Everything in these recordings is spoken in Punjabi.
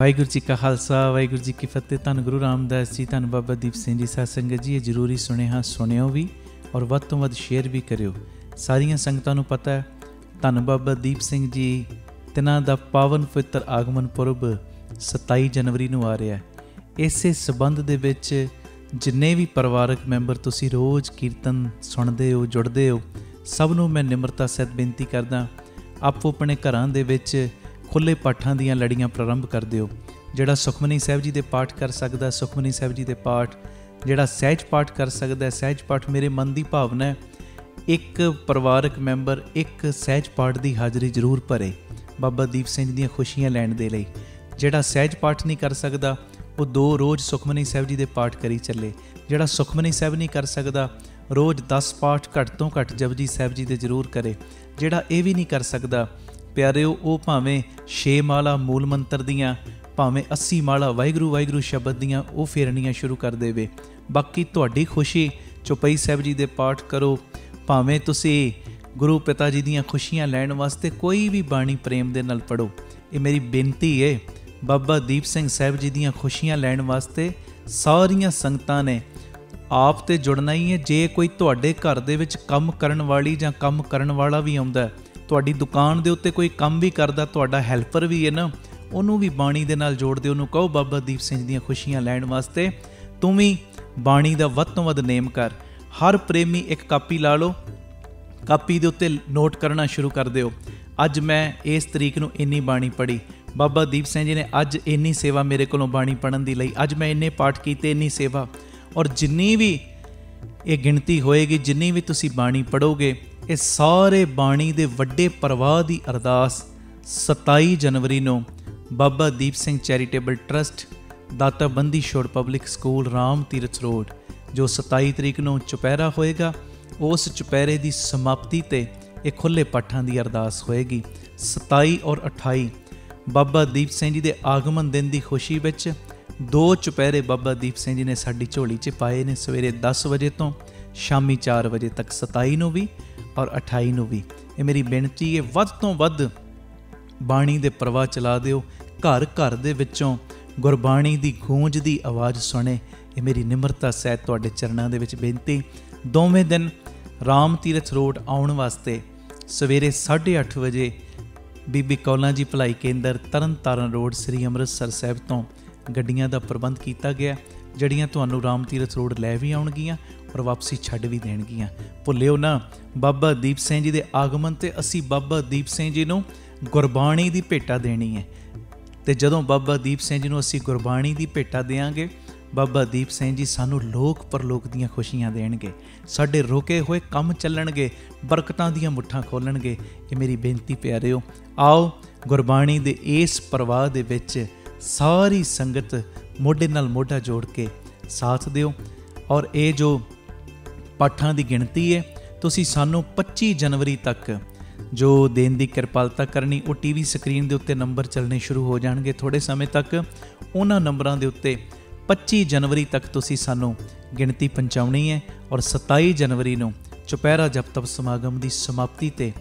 ਵਾਹਿਗੁਰੂ ਜੀ ਕਾ ਖਾਲਸਾ ਵਾਹਿਗੁਰੂ ਜੀ ਕੀ ਫਤਿਹ। ਧੰਨ ਗੁਰੂ ਰਾਮਦਾਸ ਜੀ, ਧੰਨ ਬਾਬਾ ਦੀਪ ਸਿੰਘ ਜੀ। ਸਾਧ ਸੰਗਤ ਜੀ, ਇਹ ਜ਼ਰੂਰੀ ਸੁਣਿਆ ਸੁਣਿਓ ਵੀ ਔਰ ਵੱਧ ਤੋਂ ਵੱਧ ਸ਼ੇਅਰ ਵੀ ਕਰਿਓ। ਸਾਰੀਆਂ ਸੰਗਤਾਂ ਨੂੰ ਪਤਾ ਹੈ ਧੰਨ ਬਾਬਾ ਦੀਪ ਸਿੰਘ ਜੀ ਤਿਨਾਂ ਦਾ ਪਾਵਨ ਪਵਿੱਤਰ ਆਗਮਨ ਪੁਰਬ 27 ਜਨਵਰੀ ਨੂੰ ਆ ਰਿਹਾ ਹੈ। ਇਸੇ ਸਬੰਧ ਦੇ ਵਿੱਚ ਜਿੰਨੇ ਵੀ ਪਰਿਵਾਰਕ ਮੈਂਬਰ ਤੁਸੀਂ ਰੋਜ਼ ਕੀਰਤਨ ਸੁਣਦੇ ਹੋ, ਜੁੜਦੇ ਹੋ, ਸਭ ਨੂੰ ਮੈਂ ਨਿਮਰਤਾ ਸਹਿਤ ਬੇਨਤੀ ਕਰਦਾ, ਆਪੋ ਆਪਣੇ ਘਰਾਂ ਦੇ ਵਿੱਚ ਖੁੱਲ੍ਹੇ ਪਾਠਾਂ ਦੀਆਂ ਲੜੀਆਂ ਪ੍ਰਾਰੰਭ ਕਰ ਦਿਓ। ਜਿਹੜਾ ਸੁਖਮਨੀ ਸਾਹਿਬ ਜੀ ਦੇ ਪਾਠ ਕਰ ਸਕਦਾ, ਸੁਖਮਨੀ ਸਾਹਿਬ ਜੀ ਦੇ ਪਾਠ, ਜਿਹੜਾ ਸਹਿਜ ਪਾਠ ਕਰ ਸਕਦਾ, ਸਹਿਜ ਪਾਠ। ਮੇਰੇ ਮਨ ਦੀ ਭਾਵਨਾ ਹੈ ਇੱਕ ਪਰਿਵਾਰਕ ਮੈਂਬਰ ਇੱਕ ਸਹਿਜ ਪਾਠ ਦੀ ਹਾਜ਼ਰੀ ਜ਼ਰੂਰ ਭਰੇ ਬਾਬਾ ਦੀਪ ਸਿੰਘ ਦੀਆਂ ਖੁਸ਼ੀਆਂ ਲੈਣ ਦੇ ਲਈ। ਜਿਹੜਾ ਸਹਿਜ ਪਾਠ ਨਹੀਂ ਕਰ ਸਕਦਾ ਉਹ 2 ਰੋਜ਼ ਸੁਖਮਨੀ ਸਾਹਿਬ ਜੀ ਦੇ ਪਾਠ ਕਰੀ ਚੱਲੇ। ਜਿਹੜਾ ਸੁਖਮਨੀ ਸਾਹਿਬ ਨਹੀਂ ਕਰ ਸਕਦਾ ਰੋਜ਼ 10 ਪਾਠ ਘੱਟ ਤੋਂ ਘੱਟ ਜਪਜੀ ਸਾਹਿਬ ਜੀ ਦੇ ਜ਼ਰੂਰ ਕਰੇ। ਜਿਹੜਾ ਇਹ ਵੀ ਨਹੀਂ ਕਰ ਸਕਦਾ ਪਿਆਰਿਓ, ਉਹ ਭਾਵੇਂ 6 ਮਾਲਾ ਮੂਲ ਮੰਤਰ ਦੀਆਂ, ਭਾਵੇਂ 80 ਮਾਲਾ ਵਾਹਿਗੁਰੂ ਵਾਹਿਗੁਰੂ ਸ਼ਬਦ ਦੀਆਂ ਉਹ ਫੇਰਨੀਆਂ ਸ਼ੁਰੂ ਕਰ ਦੇਵੇ। ਬਾਕੀ ਤੁਹਾਡੀ ਖੁਸ਼ੀ, ਚੌਪਈ ਸਾਹਿਬ ਜੀ ਦੇ ਪਾਠ ਕਰੋ, ਭਾਵੇਂ ਤੁਸੀਂ ਗੁਰੂ ਪਿਤਾ ਜੀ ਦੀਆਂ ਖੁਸ਼ੀਆਂ ਲੈਣ ਵਾਸਤੇ ਕੋਈ ਵੀ ਬਾਣੀ ਪ੍ਰੇਮ ਦੇ ਨਾਲ ਪੜ੍ਹੋ। ਇਹ ਮੇਰੀ ਬੇਨਤੀ ਹੈ। ਬਾਬਾ ਦੀਪ ਸਿੰਘ ਸਾਹਿਬ ਜੀ ਦੀਆਂ ਖੁਸ਼ੀਆਂ ਲੈਣ ਵਾਸਤੇ ਸਾਰੀਆਂ ਸੰਗਤਾਂ ਨੇ ਆਪ ਤੇ ਜੁੜਨਾ ਹੀ ਹੈ। ਜੇ ਕੋਈ ਤੁਹਾਡੇ ਘਰ ਦੇ ਵਿੱਚ ਕੰਮ ਕਰਨ ਵਾਲੀ ਜਾਂ ਕੰਮ ਕਰਨ ਵਾਲਾ ਵੀ ਆਉਂਦਾ, ਤੁਹਾਡੀ ਦੁਕਾਨ ਦੇ ਉੱਤੇ ਕੋਈ ਕੰਮ ਵੀ ਕਰਦਾ, ਤੁਹਾਡਾ ਹੈਲਪਰ ਵੀ ਹੈ ਨਾ, ਉਹਨੂੰ ਵੀ ਬਾਣੀ ਦੇ ਨਾਲ ਜੋੜ ਦਿਓ। ਉਹਨੂੰ ਕਹੋ ਬਾਬਾ ਦੀਪ ਸਿੰਘ ਦੀਆਂ ਖੁਸ਼ੀਆਂ ਲੈਣ ਵਾਸਤੇ ਤੂੰ ਵੀ ਬਾਣੀ ਦਾ ਵੱਧ ਤੋਂ ਵੱਧ ਨੇਮ ਕਰ। ਹਰ ਪ੍ਰੇਮੀ ਇੱਕ ਕਾਪੀ ਲਾ ਲਓ, ਕਾਪੀ ਦੇ ਉੱਤੇ ਨੋਟ ਕਰਨਾ ਸ਼ੁਰੂ ਕਰ ਦਿਓ। ਅੱਜ ਮੈਂ ਇਸ ਤਰੀਕ ਨੂੰ ਇੰਨੀ ਬਾਣੀ ਪੜ੍ਹੀ, ਬਾਬਾ ਦੀਪ ਸਿੰਘ ਜੀ ਨੇ ਅੱਜ ਇੰਨੀ ਸੇਵਾ ਮੇਰੇ ਕੋਲੋਂ ਬਾਣੀ ਪੜ੍ਹਨ ਦੀ ਲਈ, ਅੱਜ ਮੈਂ ਇੰਨੇ ਪਾਠ ਕੀਤੇ, ਇੰਨੀ ਸੇਵਾ। ਔਰ ਜਿੰਨੀ ਵੀ ਇਹ ਗਿਣਤੀ ਹੋਏਗੀ, ਜਿੰਨੀ ਵੀ ਤੁਸੀਂ ਬਾਣੀ ਪੜ੍ਹੋਗੇ, ਇਹ ਸਾਰੇ ਬਾਣੀ ਦੇ ਵੱਡੇ ਪ੍ਰਵਾਹ ਦੀ ਅਰਦਾਸ 27 ਜਨਵਰੀ ਨੂੰ ਬਾਬਾ ਦੀਪ ਸਿੰਘ ਚੈਰੀਟੇਬਲ ਟਰਸਟ, ਦਾਤਾ Bandi Chhor public school, Ram Tirath road, ਜੋ 27 ਤਰੀਕ ਨੂੰ ਚੁਪਹਿਰਾ ਹੋਏਗਾ, ਉਸ ਚੁਪਹਿਰੇ ਦੀ ਸਮਾਪਤੀ 'ਤੇ ਇਹ ਖੁੱਲ੍ਹੇ ਪਾਠਾਂ ਦੀ ਅਰਦਾਸ ਹੋਏਗੀ। 27 ਔਰ 28 ਬਾਬਾ ਦੀਪ ਸਿੰਘ ਜੀ ਦੇ ਆਗਮਨ ਦਿਨ ਦੀ ਖੁਸ਼ੀ ਵਿੱਚ 2 ਚੁਪਹਿਰੇ ਬਾਬਾ ਦੀਪ ਸਿੰਘ ਜੀ ਨੇ ਸਾਡੀ ਝੋਲੀ 'ਚ ਪਾਏ ਨੇ, ਸਵੇਰੇ 10 ਵਜੇ ਤੋਂ ਸ਼ਾਮੀ 4 ਵਜੇ ਤੱਕ, 27 ਨੂੰ ਵੀ ਔਰ 28 ਨੂੰ ਵੀ। ਇਹ ਮੇਰੀ ਬੇਨਤੀ ਹੈ, ਵੱਧ ਤੋਂ ਵੱਧ ਬਾਣੀ ਦੇ ਪ੍ਰਵਾਹ ਚਲਾ ਦਿਓ। ਘਰ ਘਰ ਦੇ ਵਿੱਚੋਂ ਗੁਰਬਾਣੀ ਦੀ ਗੂੰਜ ਦੀ ਆਵਾਜ਼ ਸੁਣੇ। ਇਹ ਮੇਰੀ ਨਿਮਰਤਾ ਸਹਿਤ ਤੁਹਾਡੇ ਚਰਨਾਂ ਦੇ ਵਿੱਚ ਬੇਨਤੀ। ਦੋਵੇਂ ਦਿਨ ਰਾਮ ਤੀਰਥ ਰੋਡ ਆਉਣ ਵਾਸਤੇ ਸਵੇਰੇ 8:30 ਵਜੇ ਬੀਬੀ ਕੌਲਾਂ ਜੀ ਭਲਾਈ ਕੇਂਦਰ, ਤਰਨ ਤਾਰਨ ਰੋਡ, ਸ੍ਰੀ ਅੰਮ੍ਰਿਤਸਰ ਸਾਹਿਬ ਤੋਂ ਗੱਡੀਆਂ ਦਾ ਪ੍ਰਬੰਧ ਕੀਤਾ ਗਿਆ, ਜਿਹੜੀਆਂ ਤੁਹਾਨੂੰ ਰਾਮ ਤੀਰਥ ਰੋਡ ਲੈ ਵੀ ਆਉਣਗੀਆਂ ਔਰ ਵਾਪਸੀ ਛੱਡ ਵੀ ਦੇਣਗੀਆਂ। ਭੁੱਲਿਓ ਨਾ, ਬਾਬਾ ਦੀਪ ਸਿੰਘ ਜੀ ਦੇ ਆਗਮਨ 'ਤੇ ਅਸੀਂ ਬਾਬਾ ਦੀਪ ਸਿੰਘ ਜੀ ਨੂੰ ਗੁਰਬਾਣੀ ਦੀ ਭੇਟਾ ਦੇਣੀ ਹੈ। ਅਤੇ ਜਦੋਂ ਬਾਬਾ ਦੀਪ ਸਿੰਘ ਜੀ ਨੂੰ ਅਸੀਂ ਗੁਰਬਾਣੀ ਦੀ ਭੇਟਾ ਦਿਆਂਗੇ, ਬਾਬਾ ਦੀਪ ਸਿੰਘ ਜੀ ਸਾਨੂੰ ਲੋਕ ਪਰਲੋਕ ਦੀਆਂ ਖੁਸ਼ੀਆਂ ਦੇਣਗੇ, ਸਾਡੇ ਰੁਕੇ ਹੋਏ ਕੰਮ ਚੱਲਣਗੇ, ਬਰਕਤਾਂ ਦੀਆਂ ਮੁੱਠਾਂ ਖੋਲ੍ਹਣਗੇ। ਇਹ ਮੇਰੀ ਬੇਨਤੀ ਪਿਆਰਿਓ, ਆਓ ਗੁਰਬਾਣੀ ਦੇ ਇਸ ਪ੍ਰਵਾਹ ਦੇ ਵਿੱਚ ਸਾਰੀ ਸੰਗਤ ਮੋਢੇ ਨਾਲ ਮੋਢਾ ਜੋੜ ਕੇ ਸਾਥ ਦਿਓ। ਔਰ ਇਹ ਜੋ ਪਾਠਾਂ ਦੀ ਗਿਣਤੀ ਹੈ, ਤੁਸੀਂ ਸਾਨੂੰ 25 ਜਨਵਰੀ ਤੱਕ ਜੋ ਦੇਣ ਦੀ ਕਿਰਪਾਲਤਾ ਕਰਨੀ, ਉਹ ਟੀਵੀ ਸਕਰੀਨ ਦੇ ਉੱਤੇ ਨੰਬਰ ਚੱਲਣੇ ਸ਼ੁਰੂ ਹੋ ਜਾਣਗੇ ਥੋੜ੍ਹੇ ਸਮੇਂ ਤੱਕ। ਉਹਨਾਂ ਨੰਬਰਾਂ ਦੇ ਉੱਤੇ 25 ਜਨਵਰੀ ਤੱਕ ਤੁਸੀਂ ਸਾਨੂੰ ਗਿਣਤੀ ਪਹੁੰਚਾਉਣੀ ਹੈ। ਔਰ 27 ਜਨਵਰੀ ਨੂੰ ਚੁਪਹਿਰਾ ਜਪ ਤਪ ਸਮਾਗਮ ਦੀ ਸਮਾਪਤੀ 'ਤੇ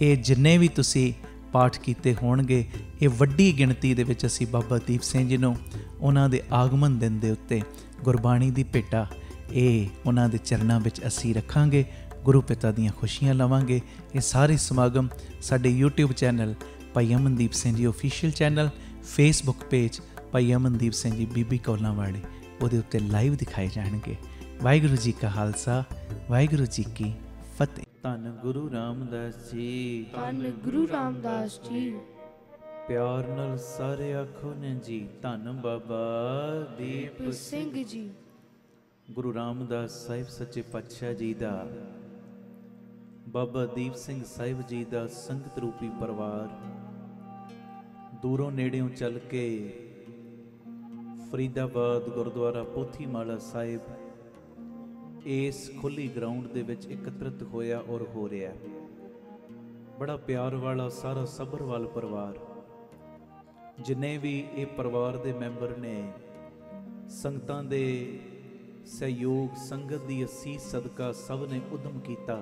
ਇਹ ਜਿੰਨੇ ਵੀ ਤੁਸੀਂ ਪਾਠ ਕੀਤੇ ਹੋਣਗੇ, ਇਹ ਵੱਡੀ ਗਿਣਤੀ ਦੇ ਵਿੱਚ ਅਸੀਂ ਬਾਬਾ ਦੀਪ ਸਿੰਘ ਜੀ ਨੂੰ ਉਹਨਾਂ ਦੇ ਆਗਮਨ ਦਿਨ ਦੇ ਉੱਤੇ ਗੁਰਬਾਣੀ ਦੀ ਭੇਟਾ ਇਹ ਉਹਨਾਂ ਦੇ ਚਰਨਾਂ ਵਿੱਚ ਅਸੀਂ ਰੱਖਾਂਗੇ, ਗੁਰੂ ਪਿਤਾ ਦੀਆਂ ਖੁਸ਼ੀਆਂ ਲਵਾਂਗੇ। ਇਹ ਸਾਰੇ ਸਮਾਗਮ ਸਾਡੇ YouTube ਚੈਨਲ ਭਾਈ Amandeep Singh ji official channel, Facebook page ਭਾਈ ਅਮਨਦੀਪ ਸਿੰਘ ਜੀ ਬੀਬੀ ਕੌਲਾਂ ਵਾਲੇ, ਉਹਦੇ ਉੱਤੇ ਲਾਈਵ ਦਿਖਾਏ ਜਾਣਗੇ। ਵਾਹਿਗੁਰੂ ਜੀ ਕਾ ਖਾਲਸਾ, ਵਾਹਿਗੁਰੂ ਜੀ ਕੀ ਫਤਿਹ। ਧੰਨ ਗੁਰੂ ਰਾਮਦਾਸ ਜੀ, ਧੰਨ ਗੁਰੂ ਰਾਮਦਾਸ ਜੀ। ਪਿਆਰ ਨਾਲ ਸਾਰੇ ਆਖੋ ਨੇ ਜੀ, ਧੰਨ ਬਾਬਾ ਦੀਪ ਸਿੰਘ ਜੀ। ਗੁਰੂ ਰਾਮਦਾਸ ਸਾਹਿਬ ਸੱਚੇ ਪਾਤਸ਼ਾਹ ਜੀ ਦਾ, ਬਾਬਾ ਦੀਪ ਸਿੰਘ ਸਾਹਿਬ ਜੀ ਦਾ ਸੰਗਤ ਰੂਪੀ ਪਰਿਵਾਰ ਦੂਰੋਂ ਨੇੜਿਓਂ ਚੱਲ ਕੇ ਫਰੀਦਾਬਾਦ ਗੁਰਦੁਆਰਾ ਪੋਥੀਮਾਲਾ ਸਾਹਿਬ ਇਸ ਖੁੱਲ੍ਹੀ ਗਰਾਊਂਡ ਦੇ ਵਿੱਚ ਇਕੱਤਰਿਤ ਹੋਇਆ ਔਰ ਹੋ ਰਿਹਾ। ਬੜਾ ਪਿਆਰ ਵਾਲਾ ਸਾਰਾ ਸਬਰਵਾਲ ਪਰਿਵਾਰ, ਜਿੰਨੇ ਵੀ ਇਹ ਪਰਿਵਾਰ ਦੇ ਮੈਂਬਰ ਨੇ, ਸੰਗਤਾਂ ਦੇ ਸਹਿਯੋਗ, ਸੰਗਤ ਦੀ ਅਸੀਸ ਸਦਕਾ ਸਭ ਨੇ ਉਦਮ ਕੀਤਾ।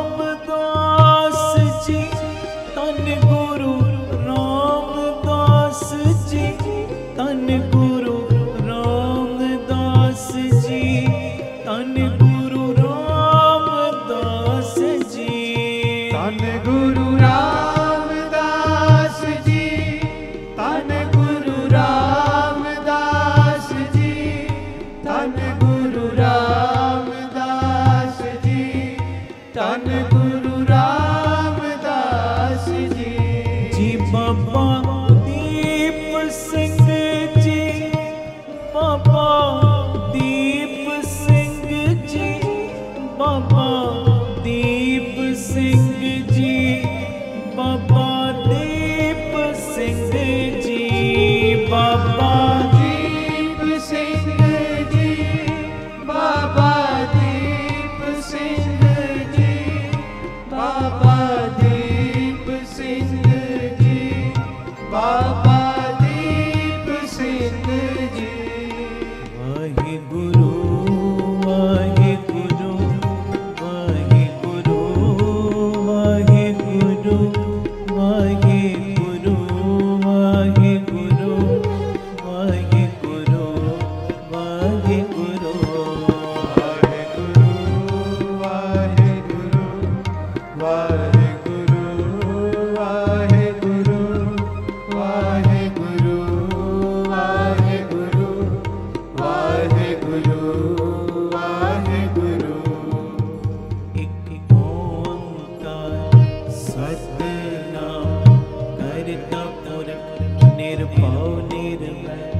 ਨਿਰਭਉ ਨਿਰਵੈਰ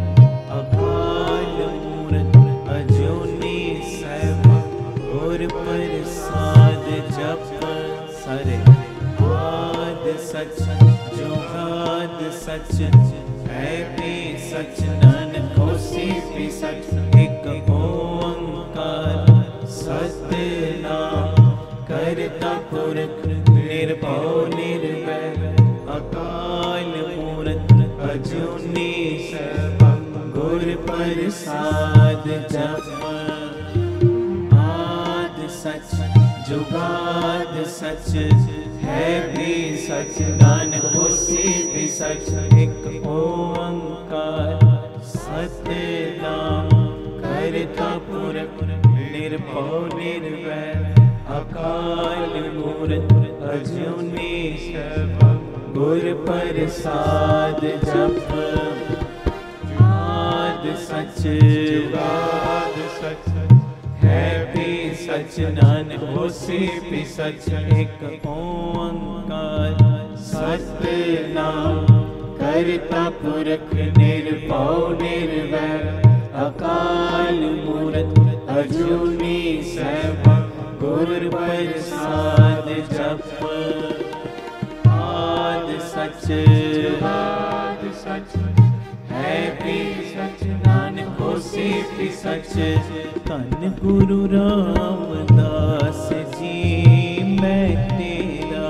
ਅਕਾਲ ਮੂਰਤ ਅਜੂਨੀ ਸੈਭੰ ਗੁਰ ਪ੍ਰਸਾਦ ਜਪ ਸਾਰੇ ਆਦ ਸਚ ਜੁਗਾਦ ਸਚ ਹੈ ਵੀ ਸਚ ਨਾਨਕ ਹੋਸੀ ਵੀ ਸਚ ਇਕ ਓੰਕਾਰ ਸਤਿਨਾਮ ਕਰਤਾ ਪੁਰਖ ਨਿਰਭਉ ਨਿਰਵੈਰ ਅਕਾਲ ਮੂਰਤ ਅਜੂਨੀ ਸੈਭੰ ਗੁਰ ਪ੍ਰਸਾਦ ਜਪ ਆਦ ਸਚ ਜੁਗਾਦ ਸਚ ਹੈ ਵੀ ਸਚ ਨਾਨਕ ਹੋਸੀ ਵੀ ਸਚ ਇਕ ਓੰਕਾਰ ਸਤਿਨਾਮ ਕਰਤਾ ਪੁਰਖ ਨਿਰਭਉ ਨਿਰਵੈਰ ਅਕਾਲ ਮੂਰਤ ਅਜੂਨੀ ਸੈਭੰ ਗੁਰ ਪ੍ਰਸਾਦ ਜਪ ਆਦ ਸਚ ਜੁਗਾਦ ਸਚ ਹੈ ਵੀ ਸਚ ਨਾਨਕ ਹੋਸੀ ਵੀ ਸਚ ਇਕ ਓੰਕਾਰ ਸਤਿਨਾਮ ਕਰਤਾ ਪੁਰਖ ਨਿਰਭਉ ਨਿਰਵੈਰ ਅਕਾਲ ਮੂਰਤ ਅਜੂਨੀ ਸੈਭੰ ਗੁਰ ਪ੍ਰਸਾਦ ਜਪ ਆਦ ਸਚ ਜੁਗਾਦ ਸਚ ਹੈ ਵੀ ਸਚ ਨਾਨਕ ਹੋਸੀ ਵੀ ਸਚ ਧੰਨ ਗੁਰੂ ਰਾਮਦਾਸ ਜੀ ਮੈਂ ਤੇਰਾ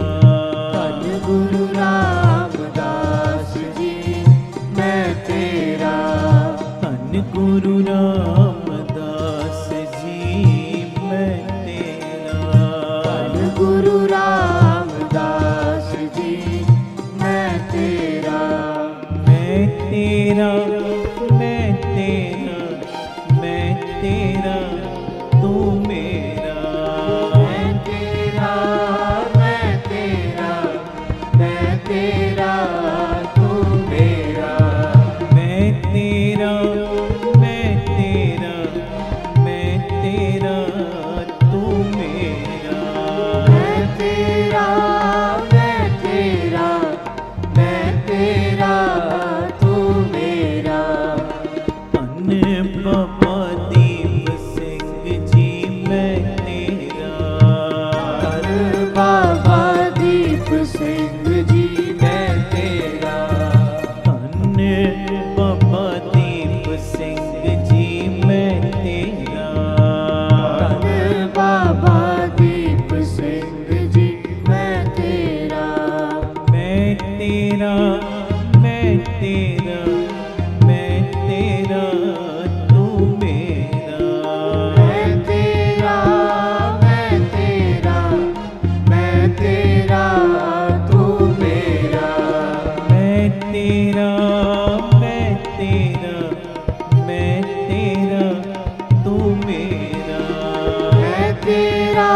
ਧੰਨ ਗੁਰੂ ਰਾਮਦਾਸ ਜੀ ਮੈਂ ਤੇਰਾ ਧੰਨ ਗੁਰੂ ਰਾਮਦਾਸ ਜੀ ਮੈਂ ਤੇਰਾ ਧੰਨ ਗੁਰੂ ਰਾਮਦਾਸ ਜੀ ਮੈਂ ਤੇਰਾ ਮੈਂ ਤੇਰਾ ਮੈਂ ਤੇਰਾ ਮੈਂ ਤੇਰਾ ਤੂੰ ਮੇਰਾ ਮੈਂ ਤੇਰਾ ਮੈਂ ਤੇਰਾ ਮੈਂ ਤੇਰਾ ਤੂੰ ਮੇਰਾ ਮੈਂ ਤੇਰਾ ਮੈਂ ਤੇਰਾ ਮੈਂ ਤੇਰਾ ਤੂੰ ਮੇਰਾ ਮੈਂ ਤੇਰਾ ਮੈਂ ਤੇਰਾ ਮੈਂ ਤੇਰਾ ਤੂੰ ਮੇਰਾ ਧੰਨ ਬਾਬਾ ਦੀਪ ਸਿੰਘ ਜੀ ਮੈਂ ਤੇਰਾ ਧੰਨ ਬਾਬਾ ਦੀਪ ਸਿੰਘ ਜੀ ਮੈਂ ਤੇਰਾ ਧੰਨ ਬਾਬਾ ਦੀਪ ਸਿੰਘ ਜੀ ਮੈਂ ਤੇਰਾ ਧੰਨ ਬਾਬਾ ਦੀਪ ਸਿੰਘ ਜੀ ਮੈਂ ਤੇਰਾ ਮੈਂ ਤੇਰਾ ਮੈਂ ਤੇਰਾ ਮੈਂ ਤੇਰਾ ਤੂੰ ਮੇਰਾ ਮੈਂ ਤੇਰਾ ਮੈਂ ਤੇਰਾ ਮੈਂ ਤੇਰਾ ਤੂੰ ਮੇਰਾ ਮੈਂ ਤੇਰਾ ਮੈਂ ਤੇਰਾ ਮੈਂ ਤੇਰਾ ਤੂੰ ਮੇਰਾ ਮੈਂ ਤੇਰਾ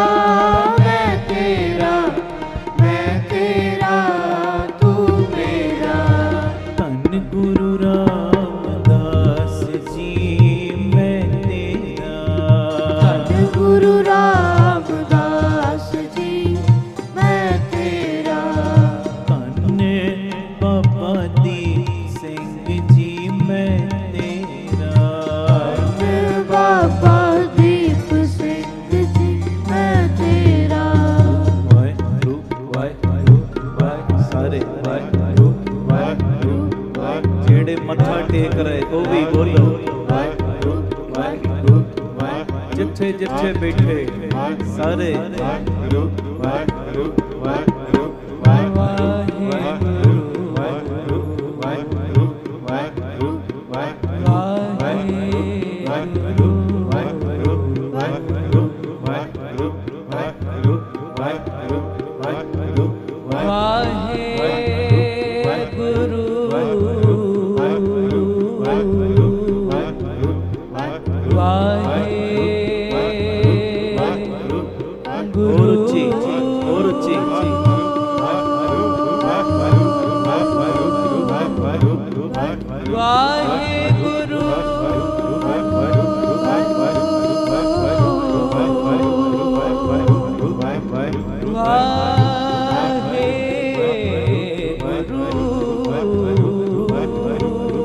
ਮੈਂ ਤੇਰਾ ਮੈਂ ਤੇਰਾ ਤੂੰ ਮੇਰਾ ਧੰਨ ਗੁਰੂ ਰਾਮਦਾਸ ਜੀ ਮੈਂ ਤੇਰਾ ਧੰਨ ਗੁਰੂ ਰਾਮਦਾਸ ਜੀ ਮੈਂ ਤੇਰਾ ਧੰਨ ਬਾਬਾ ਦੀਪ ਸਿੰਘ ਜੀ ਮੈਂ ਤੇਰਾ ਧੰਨ ਬਾਬਾ ਦੀਪ ਸਿੰਘ ਜੀ ਮੈਂ ਤੇਰਾ ਵਾਹਿਗੁਰੂ ਵਾਹਿਗੁਰੂ ਵਾਹਿਗੁਰੂ ਸਾਰੇ ਵਾਹਿਗੁਰੂ ਵਾਹਿਗੁਰੂ ਜਿਹੜੇ ਮੱਥਾ ਟੇਕ ਰਹੇ ਉਹ ਵੀ ਬੋਲੋ ਵਾਹਿਗੁਰੂ ਵਾਹਿਗੁਰੂ ਜਿੱਥੇ ਜਿੱਥੇ ਬੈਠੇ ਸਾਰੇ ਵਾਹਿਗੁਰੂ ਵਾਹਿਗੁਰੂ ਵਾਹਿਗੁਰੂ ਵਾਹਿਗੁਰੂ ਵਾਹਿਗੁਰੂ ਵਾਹਿਗੁਰੂ ਵਾਹਿਗੁਰੂ ਵਾਹਿਗੁਰੂ ਵਾਹਿਗੁਰੂ ਵਾਹਿਗੁਰੂ ਵਾਹਿਗੁਰੂ ਵਾਹਿਗੁਰੂ ਵਾਹਿਗੁਰੂ ਵਾਹਿਗੁਰੂ ਵਾਹਿਗੁਰੂ ਹੋਰ ਉੱਚੀ ਹੋਰ ਉੱਚੀ ਵਾਹਿਗੁਰੂ ਵਾਹਿਗੁਰੂ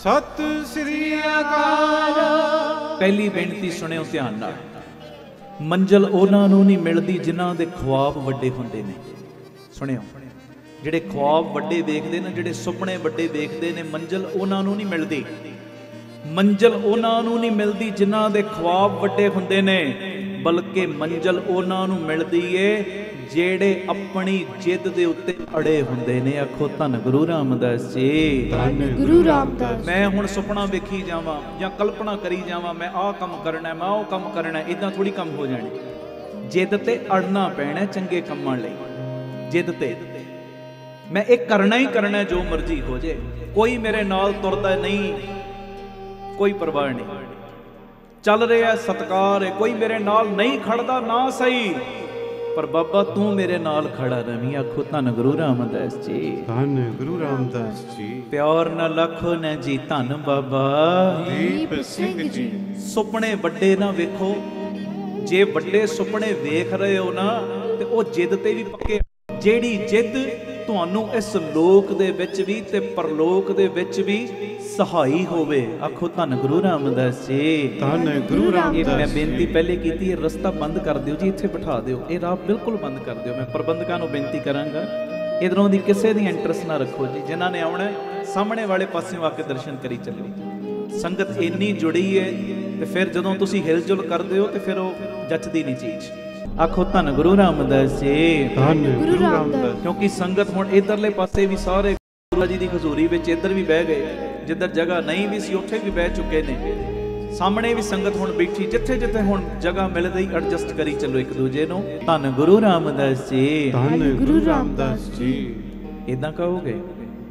ਸਤਿ ਸ੍ਰੀ ਅਕਾਲ। ਪਹਿਲੀ ਬੇਨਤੀ ਸੁਣਿਓ ਧਿਆਨ ਨਾਲ। ਮੰਜ਼ਲ ਉਹਨਾਂ ਨੂੰ ਨਹੀਂ ਮਿਲਦੀ ਜਿਨ੍ਹਾਂ ਦੇ ਖੁਆਬ ਵੱਡੇ ਹੁੰਦੇ ਨੇ। ਸੁਣਿਓ, ਜਿਹੜੇ ਖੁਆਬ ਵੱਡੇ ਵੇਖਦੇ ਨੇ, ਜਿਹੜੇ ਸੁਪਨੇ ਵੱਡੇ ਵੇਖਦੇ ਨੇ, ਮੰਜ਼ਲ ਉਹਨਾਂ ਨੂੰ ਨਹੀਂ ਮਿਲਦੀ। ਮੰਜ਼ਲ ਉਹਨਾਂ ਨੂੰ ਨਹੀਂ ਮਿਲਦੀ ਜਿਨ੍ਹਾਂ ਦੇ ਖੁਆਬ ਵੱਡੇ ਹੁੰਦੇ ਨੇ, ਬਲਕਿ ਮੰਜ਼ਲ ਉਹਨਾਂ ਨੂੰ ਮਿਲਦੀ ਏ ਜਿਹੜੇ ਆਪਣੀ ਜਿੱਦ ਦੇ ਉੱਤੇ ਅੜੇ ਹੁੰਦੇ ਨੇ। ਆਖੋ ਧੰਨ ਗੁਰੂ ਰਾਮਦਾਸ ਜੀ। ਧੰਨ ਗੁਰੂ ਰਾਮਦਾਸ। ਮੈਂ ਹੁਣ ਸੁਪਨਾ ਵੇਖੀ ਜਾਵਾਂ ਜਾਂ ਕਲਪਨਾ ਕਰੀ ਜਾਵਾਂ, ਮੈਂ ਆਹ ਕੰਮ ਕਰਨਾ, ਮੈਂ ਉਹ ਕੰਮ ਕਰਨਾ, ਇਦਾਂ ਥੋੜੀ ਕੰਮ ਹੋ ਜਾਣੇ। ਜਿੱਦ ਤੇ ਅੜਨਾ ਪੈਣਾ ਚੰਗੇ ਕੰਮਾਂ ਲਈ। ਜਿੱਦ ਤੇ ਮੈਂ ਇਹ ਕਰਨਾ ਹੀ ਕਰਨਾ, ਜੋ ਮਰਜ਼ੀ ਹੋ ਜੇ। ਕੋਈ ਮੇਰੇ ਨਾਲ ਤੁਰਦਾ ਨਹੀਂ, ਕੋਈ ਪਰਵਾਹ ਨਹੀਂ, ਚੱਲ ਰਿਹਾ ਸਤਕਾਰ ਹੈ। ਕੋਈ ਮੇਰੇ ਨਾਲ ਨਹੀਂ ਖੜਦਾ ਨਾ ਸਹੀ, ਪਰ ਬਾਬਾ ਤੂੰ ਮੇਰੇ ਨਾਲ ਖੜਾ ਰਵੀਂ। ਆਖੋ ਧੰਨ ਗੁਰੂ ਰਾਮਦਾਸ ਜੀ। ਧੰਨ ਗੁਰੂ ਰਾਮਦਾਸ ਜੀ। ਪਿਆਰ ਨਾਲ ਆਖੋ ਨਾ ਜੀ ਧੰਨ ਬਾਬਾ ਦੀਪ ਸਿੰਘ ਜੀ। ਸੁਪਨੇ ਵੱਡੇ ਨਾ ਵੇਖੋ। ਜੇ ਵੱਡੇ ਸੁਪਨੇ ਵੇਖ ਰਹੇ ਹੋ ਨਾ, ਤੇ ਉਹ ਜਿੱਦ ਤੇ ਵੀ ਪੱਕੇ। ਜਿਹੜੀ ਜਿੱਦ ਤੁਹਾਨੂੰ ਇਸ ਲੋਕ ਦੇ ਵਿੱਚ ਵੀ ਤੇ ਪਰਲੋਕ ਦੇ ਵਿੱਚ ਵੀ ਸਹਾਈ ਹੋਵੇ। ਆਖੋ ਧੰਨ ਗੁਰੂ ਰਾਮਦਾਸ ਜੀ। ਧੰਨ ਗੁਰੂ ਰਾਮਦਾਸ। ਮੈਂ ਬੇਨਤੀ ਪਹਿਲੇ ਕੀਤੀ, ਇਹ ਰਸਤਾ ਬੰਦ ਕਰ ਦਿਓ ਜੀ, ਇੱਥੇ ਬਿਠਾ ਦਿਓ, ਇਹ ਰਾਹ ਬਿਲਕੁਲ ਬੰਦ ਕਰ ਦਿਓ। ਮੈਂ ਪ੍ਰਬੰਧਕਾਂ ਨੂੰ ਬੇਨਤੀ ਕਰਾਂਗਾ, ਇਧਰੋਂ ਦੀ ਕਿਸੇ ਦੀ ਇੰਟਰਸਟ ਨਾ ਰੱਖੋ ਜੀ। ਜਿਨ੍ਹਾਂ ਨੇ ਆਉਣਾ ਸਾਹਮਣੇ ਵਾਲੇ ਪਾਸਿਓਂ ਆ ਕੇ ਦਰਸ਼ਨ ਕਰੀ ਚੱਲੋ। ਸੰਗਤ ਇੰਨੀ ਜੁੜੀ ਹੈ, ਤੇ ਫਿਰ ਜਦੋਂ ਤੁਸੀਂ ਹਿਲ ਜੁਲ ਕਰਦੇ ਹੋ ਤੇ ਫਿਰ ਉਹ ਜੱਚਦੀ ਨਹੀਂ ਚੀਜ਼। ਆਖੋ ਧੰਨ ਗੁਰੂ ਰਾਮਦਾਸ ਜੀ। ਧੰਨ ਗੁਰੂ ਰਾਮਦਾਸ। ਕਿਉਂਕਿ ਸੰਗਤ ਹੁਣ ਇਧਰਲੇ ਪਾਸੇ ਵੀ ਸਾਰੇ ਗੁਰੂ ਜੀ ਦੀ ਹਜ਼ੂਰੀ ਵਿੱਚ ਇੱਧਰ ਵੀ ਬਹਿ ਗਏ, ਜਿੱਧਰ ਜਗ੍ਹਾ ਨਹੀਂ ਵੀ ਸੀ ਉੱਥੇ ਵੀ ਬਹਿ ਚੁੱਕੇ ਨੇ। ਸਾਹਮਣੇ ਵੀ ਸੰਗਤ ਹੁਣ ਬੈਠੀ, ਜਿੱਥੇ ਜਿੱਥੇ ਹੁਣ ਜਗ੍ਹਾ ਮਿਲਦੀ ਐਡਜਸਟ ਕਰੀ ਚੱਲੋ ਇੱਕ ਦੂਜੇ ਨੂੰ। ਧੰਨ ਗੁਰੂ ਰਾਮਦਾਸ ਜੀ। ਧੰਨ ਗੁਰੂ ਰਾਮਦਾਸ ਜੀ। ਇਦਾਂ ਕਹੋਗੇ,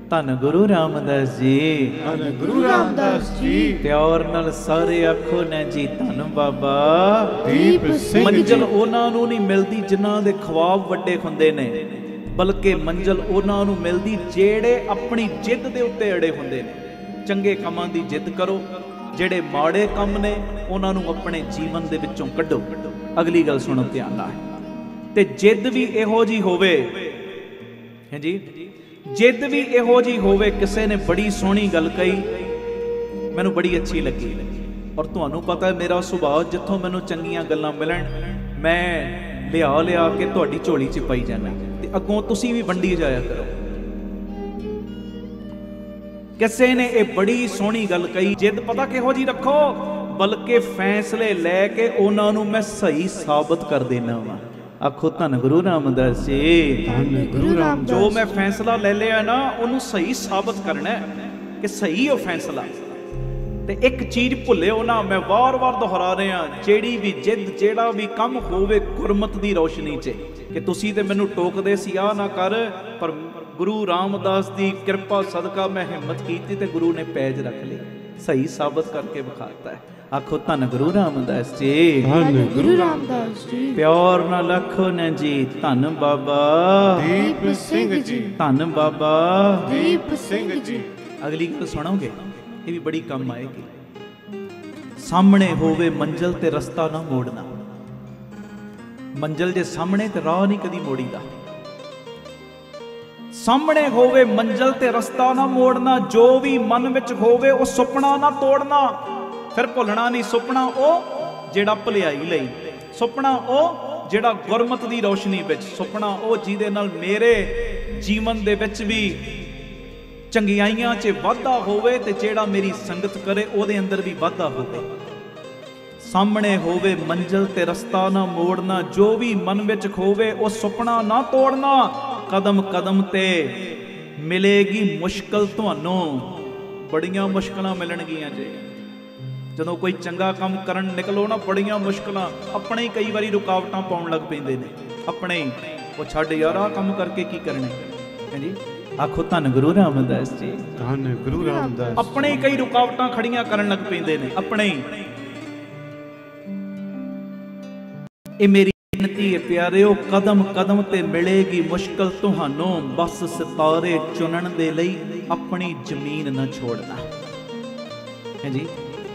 ਧੰਨ ਗੁਰੂ ਰਾਮਦਾਸ ਜੀ। ਧੰਨ ਗੁਰੂ ਰਾਮਦਾਸ ਜੀ। ਪਿਆਰ ਨਾਲ ਸਾਰੇ ਆਖੋ ਨਾ ਜੀ ਧੰਨ ਬਾਬਾ ਦੀਪ ਸਿੰਘ ਜੀ। ਮੰਜ਼ਲ ਉਹਨਾਂ ਨੂੰ ਨਹੀਂ ਮਿਲਦੀ ਜਿਨ੍ਹਾਂ ਦੇ ਖੁਆਬ ਵੱਡੇ ਹੁੰਦੇ ਨੇ, ਬਲਕਿ ਮੰਜ਼ਲ ਉਹਨਾਂ ਨੂੰ ਮਿਲਦੀ ਜਿਹੜੇ ਆਪਣੀ ਜਿੱਦ ਦੇ ਉੱਤੇ ਅੜੇ ਹੁੰਦੇ ਨੇ। ਚੰਗੇ ਕੰਮਾਂ ਦੀ ਜਿੱਦ ਕਰੋ, ਜਿਹੜੇ ਮਾੜੇ ਕੰਮ ਨੇ ਉਹਨਾਂ ਨੂੰ ਆਪਣੇ ਜੀਵਨ ਦੇ ਵਿੱਚੋਂ ਕੱਢੋ। ਅਗਲੀ ਗੱਲ ਸੁਣੋ ਧਿਆਨ ਨਾਲ। ਤੇ ਜਿੱਦ ਵੀ ਇਹੋ ਜੀ ਹੋਵੇ, ਹਾਂਜੀ, ਜਿੱਦ ਵੀ ਇਹੋ ਜੀ ਹੋਵੇ। ਕਿਸੇ ਨੇ ਬੜੀ ਸੋਹਣੀ ਗੱਲ ਕਹੀ, ਮੈਨੂੰ ਬੜੀ ਅੱਛੀ ਲੱਗੀ। ਔਰ ਤੁਹਾਨੂੰ ਪਤਾ ਮੇਰਾ ਸੁਭਾਅ, ਜਿੱਥੋਂ ਮੈਨੂੰ ਚੰਗੀਆਂ ਗੱਲਾਂ ਮਿਲਣ ਮੈਂ ਲਿਆ ਕੇ ਤੁਹਾਡੀ ਝੋਲੀ 'ਚ ਪਾਈ ਜਾਣਾ, ਤੇ ਅੱਗੋਂ ਤੁਸੀਂ ਵੀ ਵੰਡੀ ਜਾਇਆ ਕਰੋ। ਕਿਸੇ ਨੇ ਇਹ ਬੜੀ ਸੋਹਣੀ ਗੱਲ ਕਹੀ, ਜਿੱਦ ਪਤਾ ਕਿਹੋ ਜੀ ਰੱਖੋ, ਬਲਕਿ ਫੈਸਲੇ ਲੈ ਕੇ ਉਹਨਾਂ ਨੂੰ ਮੈਂ ਸਹੀ ਸਾਬਤ ਕਰ ਦੇਣਾ ਵਾ। ਆਖੋ ਧੰਨ ਗੁਰੂ ਰਾਮਦਾਸ ਜੀ। ਧੰਨ ਗੁਰੂ ਰਾਮਦਾਸ। ਜੋ ਮੈਂ ਫੈਸਲਾ ਲੈ ਲਿਆ ਨਾ, ਉਹਨੂੰ ਸਹੀ ਸਾਬਤ ਕਰਨਾ ਕਿ ਸਹੀ ਉਹ ਫੈਸਲਾ। ਤੇ ਇੱਕ ਚੀਜ਼ ਭੁੱਲਿਓ ਨਾ, ਮੈਂ ਵਾਰ-ਵਾਰ ਦੁਹਰਾ ਰਿਹਾ, ਜਿਹੜੀ ਵੀ ਜਿੱਦ, ਜਿਹੜਾ ਵੀ ਕੰਮ ਹੋਵੇ ਗੁਰਮਤ ਦੀ ਰੌਸ਼ਨੀ 'ਚ। ਕਿ ਤੁਸੀਂ ਤੇ ਮੈਨੂੰ ਟੋਕਦੇ ਸੀ ਆਹ ਨਾ ਕਰ, ਪਰ ਗੁਰੂ ਰਾਮਦਾਸ ਦੀ ਕਿਰਪਾ ਸਦਕਾ ਮੈਂ ਹਿੰਮਤ ਕੀਤੀ ਤੇ ਗੁਰੂ ਨੇ ਪੈਜ ਰੱਖ ਲਈ, ਸਹੀ ਸਾਬਤ ਕਰਕੇ ਵਿਖਾਤਾ ਹੈ। ਆਖੋ ਧੰਨ ਗੁਰੂ ਰਾਮਦਾਸ ਜੀ। ਧੰਨ ਗੁਰੂ ਰਾਮਦਾਸ ਜੀ। ਪਿਆਰ ਨਾਲ ਆਖੋ ਨਾ ਜੀ ਧੰਨ ਬਾਬਾ ਦੀਪ ਸਿੰਘ ਜੀ। ਧੰਨ ਬਾਬਾ ਦੀਪ ਸਿੰਘ ਜੀ। ਅਗਲੀ ਗੱਲ ਸੁਣੋਗੇ, ਇਹ ਵੀ ਬੜੀ ਕੰਮ ਆਏਗੀ। ਸਾਹਮਣੇ ਹੋਵੇ ਮੰਜ਼ਲ ਤੇ ਰਸਤਾ ਨਾ ਮੋੜਨਾ। ਮੰਜ਼ਲ ਜੇ ਸਾਹਮਣੇ ਤੇ ਰਾਹ ਨਹੀਂ ਕਦੀ ਮੋੜੀਦਾ। ਸਾਹਮਣੇ ਹੋਵੇ ਮੰਜ਼ਲ ਤੇ ਰਸਤਾ ਨਾ ਮੋੜਨਾ। ਜੋ ਵੀ ਮਨ ਵਿੱਚ ਹੋਵੇ ਉਹ ਸੁਪਨਾ ਨਾ ਤੋੜਨਾ। ਫਿਰ ਭੁੱਲਣਾ ਨਹੀਂ ਸੁਪਨਾ ਉਹ ਜਿਹੜਾ ਭਲਾਈ ਲਈ, ਸੁਪਨਾ ਉਹ ਜਿਹੜਾ ਗੁਰਮਤ ਦੀ ਰੌਸ਼ਨੀ ਵਿੱਚ, ਸੁਪਨਾ ਉਹ ਜਿਹਦੇ ਨਾਲ ਮੇਰੇ ਜੀਵਨ ਦੇ ਵਿੱਚ ਵੀ ਚੰਗਿਆਈਆਂ 'ਚ ਵਾਧਾ ਹੋਵੇ, ਤੇ ਜਿਹੜਾ ਮੇਰੀ ਸੰਗਤ ਕਰੇ ਉਹਦੇ ਅੰਦਰ ਵੀ ਵਾਧਾ ਹੋਵੇ। ਸਾਹਮਣੇ ਹੋਵੇ ਮੰਜ਼ਿਲ ਤੇ ਰਸਤਾ ਨਾ ਮੋੜਨਾ। ਜੋ ਵੀ ਮਨ ਵਿੱਚ ਖੋਵੇ ਉਹ ਸੁਪਨਾ ਨਾ ਤੋੜਨਾ। ਕਦਮ ਕਦਮ ਤੇ ਮਿਲੇਗੀ ਮੁਸ਼ਕਲ ਤੁਹਾਨੂੰ, ਬੜੀਆਂ ਮੁਸ਼ਕਲਾਂ ਮਿਲਣਗੀਆਂ ਜੇ। ਜਦੋਂ ਕੋਈ ਚੰਗਾ ਕੰਮ ਕਰਨ ਨਿਕਲੋ ਨਾ, ਬੜੀਆਂ ਮੁਸ਼ਕਲਾਂ ਆਪਣੇ ਹੀ ਕਈ ਵਾਰੀ ਰੁਕਾਵਟਾਂ ਪਾਉਣ ਲੱਗ ਪੈਂਦੇ ਨੇ। ਆਪਣੇ ਹੀ ਉਹ ਛੱਡ ਯਾਰ, ਆਹ ਕੰਮ ਕਰਕੇ ਕੀ ਕਰਨਾ ਹੈ ਜੀ। ਆਖੋ ਧੰਨ ਗੁਰੂ ਰਾਮਦਾਸ ਜੀ। ਧੰਨ ਗੁਰੂ ਰਾਮਦਾਸ। ਆਪਣੇ ਹੀ ਕਈ ਰੁਕਾਵਟਾਂ ਖੜੀਆਂ ਕਰਨ ਲੱਗ ਪੈਂਦੇ ਨੇ, ਆਪਣੇ ਹੀ। ਇਹ ਮੇਰੀ ਬੇਨਤੀ ਹੈ ਪਿਆਰਿਓ, ਕਦਮ ਕਦਮ ਤੇ ਮਿਲੇਗੀ ਮੁਸ਼ਕਲ ਤੁਹਾਨੂੰ। ਬਸ ਸਿਤਾਰੇ ਚੁਣਨ ਦੇ ਲਈ ਆਪਣੀ ਜ਼ਮੀਨ ਨਾ ਛੋੜਨਾ ਹੈ ਜੀ।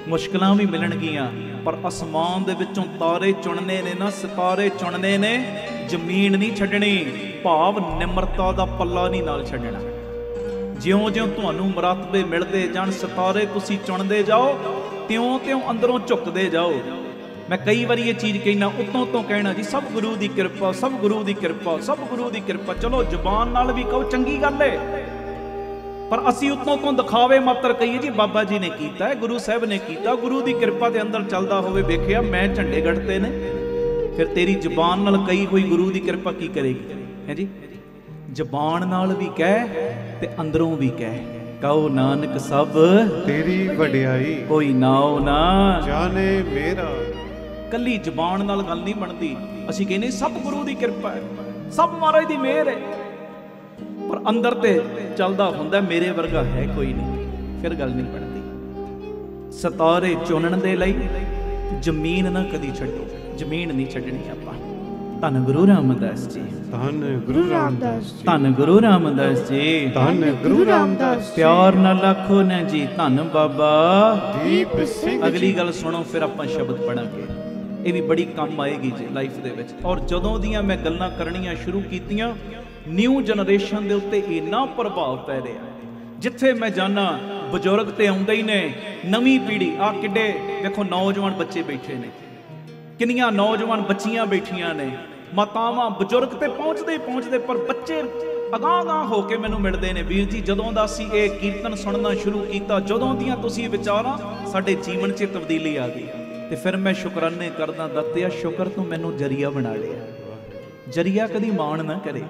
ਮੁਸ਼ਕਲਾਂ ਵੀ ਮਿਲਣਗੀਆਂ, ਪਰ ਅਸਮਾਨ ਦੇ ਵਿੱਚੋਂ ਤਾਰੇ ਚੁਣਨੇ ਨੇ ਨਾ, ਸਿਤਾਰੇ ਚੁਣਨੇ ਨੇ, ਜ਼ਮੀਨ ਨਹੀਂ ਛੱਡਣੀ। ਭਾਵ ਨਿਮਰਤਾ ਦਾ ਪੱਲਾ ਨਹੀਂ ਨਾਲ ਛੱਡਣਾ। ਜਿਉਂ-ਜਿਉਂ ਤੁਹਾਨੂੰ ਮਰਤਬੇ ਮਿਲਦੇ ਜਾਣ, ਸਿਤਾਰੇ ਤੁਸੀਂ ਚੁਣਦੇ ਜਾਓ, ਤਿਉਂ-ਤਿਉਂ ਅੰਦਰੋਂ ਝੁਕਦੇ ਜਾਓ। ਮੈਂ ਕਈ ਵਾਰੀ ਇਹ ਚੀਜ਼ ਕਹਿਣਾ, ਉਤੋਂ ਕਹਿਣਾ ਜੀ ਸਭ ਗੁਰੂ ਦੀ ਕਿਰਪਾ, ਸਭ ਗੁਰੂ ਦੀ ਕਿਰਪਾ, ਸਭ ਗੁਰੂ ਦੀ ਕਿਰਪਾ। ਚਲੋ ਜ਼ੁਬਾਨ ਨਾਲ ਵੀ ਕਹੋ, ਚੰਗੀ ਗੱਲ ਏ, ਪਰ ਅਸੀਂ ਉਤੋਂ ਦਿਖਾਵੇ ਮਾਤਰ ਕਹੀਏ ਜੀ ਬਾਬਾ ਜੀ ਨੇ ਕੀਤਾ ਹੈ, ਗੁਰੂ ਸਾਹਿਬ ਨੇ ਕੀਤਾ, ਗੁਰੂ ਦੀ ਕਿਰਪਾ ਦੇ ਅੰਦਰ ਚੱਲਦਾ ਹੋਵੇ। ਵੇਖਿਆ ਮੈਂ ਝੰਡੇ ਗੱਡਤੇ ਨੇ, ਫਿਰ ਤੇਰੀ ਜ਼ੁਬਾਨ ਨਾਲ ਕਹੀ ਹੋਈ ਗੁਰੂ ਦੀ ਕਿਰਪਾ ਕੀ ਕਰੇਗੀ? ਹੈ ਜੀ, ਜ਼ੁਬਾਨ ਨਾਲ ਵੀ ਕਹਿ ਤੇ ਅੰਦਰੋਂ ਵੀ ਕਹਿ, ਕਹੋ ਨਾਨਕ ਸਭ ਤੇਰੀ ਵਡਿਆਈ, ਕੋਈ ਨਾਉ ਨਾ ਜਾਣੇ ਮੇਰਾ। ਕੱਲੀ ਜ਼ੁਬਾਨ ਨਾਲ ਗੱਲ ਨਹੀਂ ਬਣਦੀ। ਅਸੀਂ ਕਹਿੰਦੇ ਸਭ ਗੁਰੂ ਦੀ ਕਿਰਪਾ ਹੈ, ਸਭ ਮਹਾਰਾਜ ਦੀ ਮਿਹਰ ਹੈ, ਪਰ ਅੰਦਰ ਤੇ ਚੱਲਦਾ ਹੁੰਦਾ ਮੇਰੇ ਵਰਗਾ ਹੈ ਕੋਈ ਨਹੀਂ, ਫਿਰ ਗੱਲ ਨਹੀਂ ਬਣਦੀ। ਸਿਤਾਰੇ ਚੁਣਨ ਦੇ ਲਈ ਜ਼ਮੀਨ ਨਾ ਕਦੀ ਛੱਡੋ, ਜ਼ਮੀਨ ਨਹੀਂ ਛੱਡਣੀ ਆਪਾਂ। ਧੰਨ ਗੁਰੂ ਰਾਮਦਾਸ ਜੀ, ਧੰਨ ਗੁਰੂ ਰਾਮਦਾਸ ਜੀ, ਧੰਨ ਗੁਰੂ ਰਾਮਦਾਸ ਜੀ, ਧੰਨ ਗੁਰੂ ਰਾਮਦਾਸ ਜੀ। ਪਿਆਰ ਨਾਲ ਆਖੋ ਨਾ ਜੀ, ਧੰਨ ਬਾਬਾ ਦੀਪ ਸਿੰਘ ਜੀ। ਅਗਲੀ ਗੱਲ ਸੁਣੋ, ਫਿਰ ਆਪਾਂ ਸ਼ਬਦ ਪੜਾਂਗੇ। ਇਹ ਵੀ ਬੜੀ ਕੰਮ ਆਏਗੀ ਜੀ ਲਾਈਫ ਦੇ ਵਿੱਚ। ਔਰ ਜਦੋਂ ਦੀਆਂ ਮੈਂ ਗੱਲਾਂ ਕਰਨੀਆਂ ਸ਼ੁਰੂ ਕੀਤੀਆਂ, ਨਿਊ ਜਨਰੇਸ਼ਨ ਦੇ ਉੱਤੇ ਇੰਨਾ ਪ੍ਰਭਾਵ ਪੈ ਰਿਹਾ। ਜਿੱਥੇ ਮੈਂ ਜਾਣਾ ਬਜ਼ੁਰਗ ਤੇ ਆਉਂਦੇ ਹੀ ਨੇ, ਨਵੀਂ ਪੀੜ੍ਹੀ। ਆ ਕਿੱਡੇ ਦੇਖੋ ਨੌਜਵਾਨ ਬੱਚੇ ਬੈਠੇ ਨੇ, ਕਿੰਨੀਆਂ ਨੌਜਵਾਨ ਬੱਚੀਆਂ ਬੈਠੀਆਂ ਨੇ, ਮਾਤਾਵਾਂ ਬਜ਼ੁਰਗ ਤੇ ਪਹੁੰਚਦੇ, ਪਰ ਬੱਚੇ ਅਗਾਂਹ ਹੋ ਕੇ ਮੈਨੂੰ ਮਿਲਦੇ ਨੇ, ਵੀਰ ਜੀ ਜਦੋਂ ਦਾ ਅਸੀਂ ਇਹ ਕੀਰਤਨ ਸੁਣਨਾ ਸ਼ੁਰੂ ਕੀਤਾ, ਜਦੋਂ ਦੀਆਂ ਤੁਸੀਂ ਵਿਚਾਰਾਂ, ਸਾਡੇ ਜੀਵਨ 'ਚ ਤਬਦੀਲੀ ਆ ਗਈ। ਤੇ ਫਿਰ ਮੈਂ ਸ਼ੁਕਰਾਨੇ ਕਰਦਾ, ਦਾਤਿਆ ਸ਼ੁਕਰ ਤੂੰ ਮੈਨੂੰ ਜਰੀਆ ਬਣਾ ਲਿਆ। ਜਰੀਆ ਕਦੀ ਮਾਣ ਨਾ ਕਰੇ,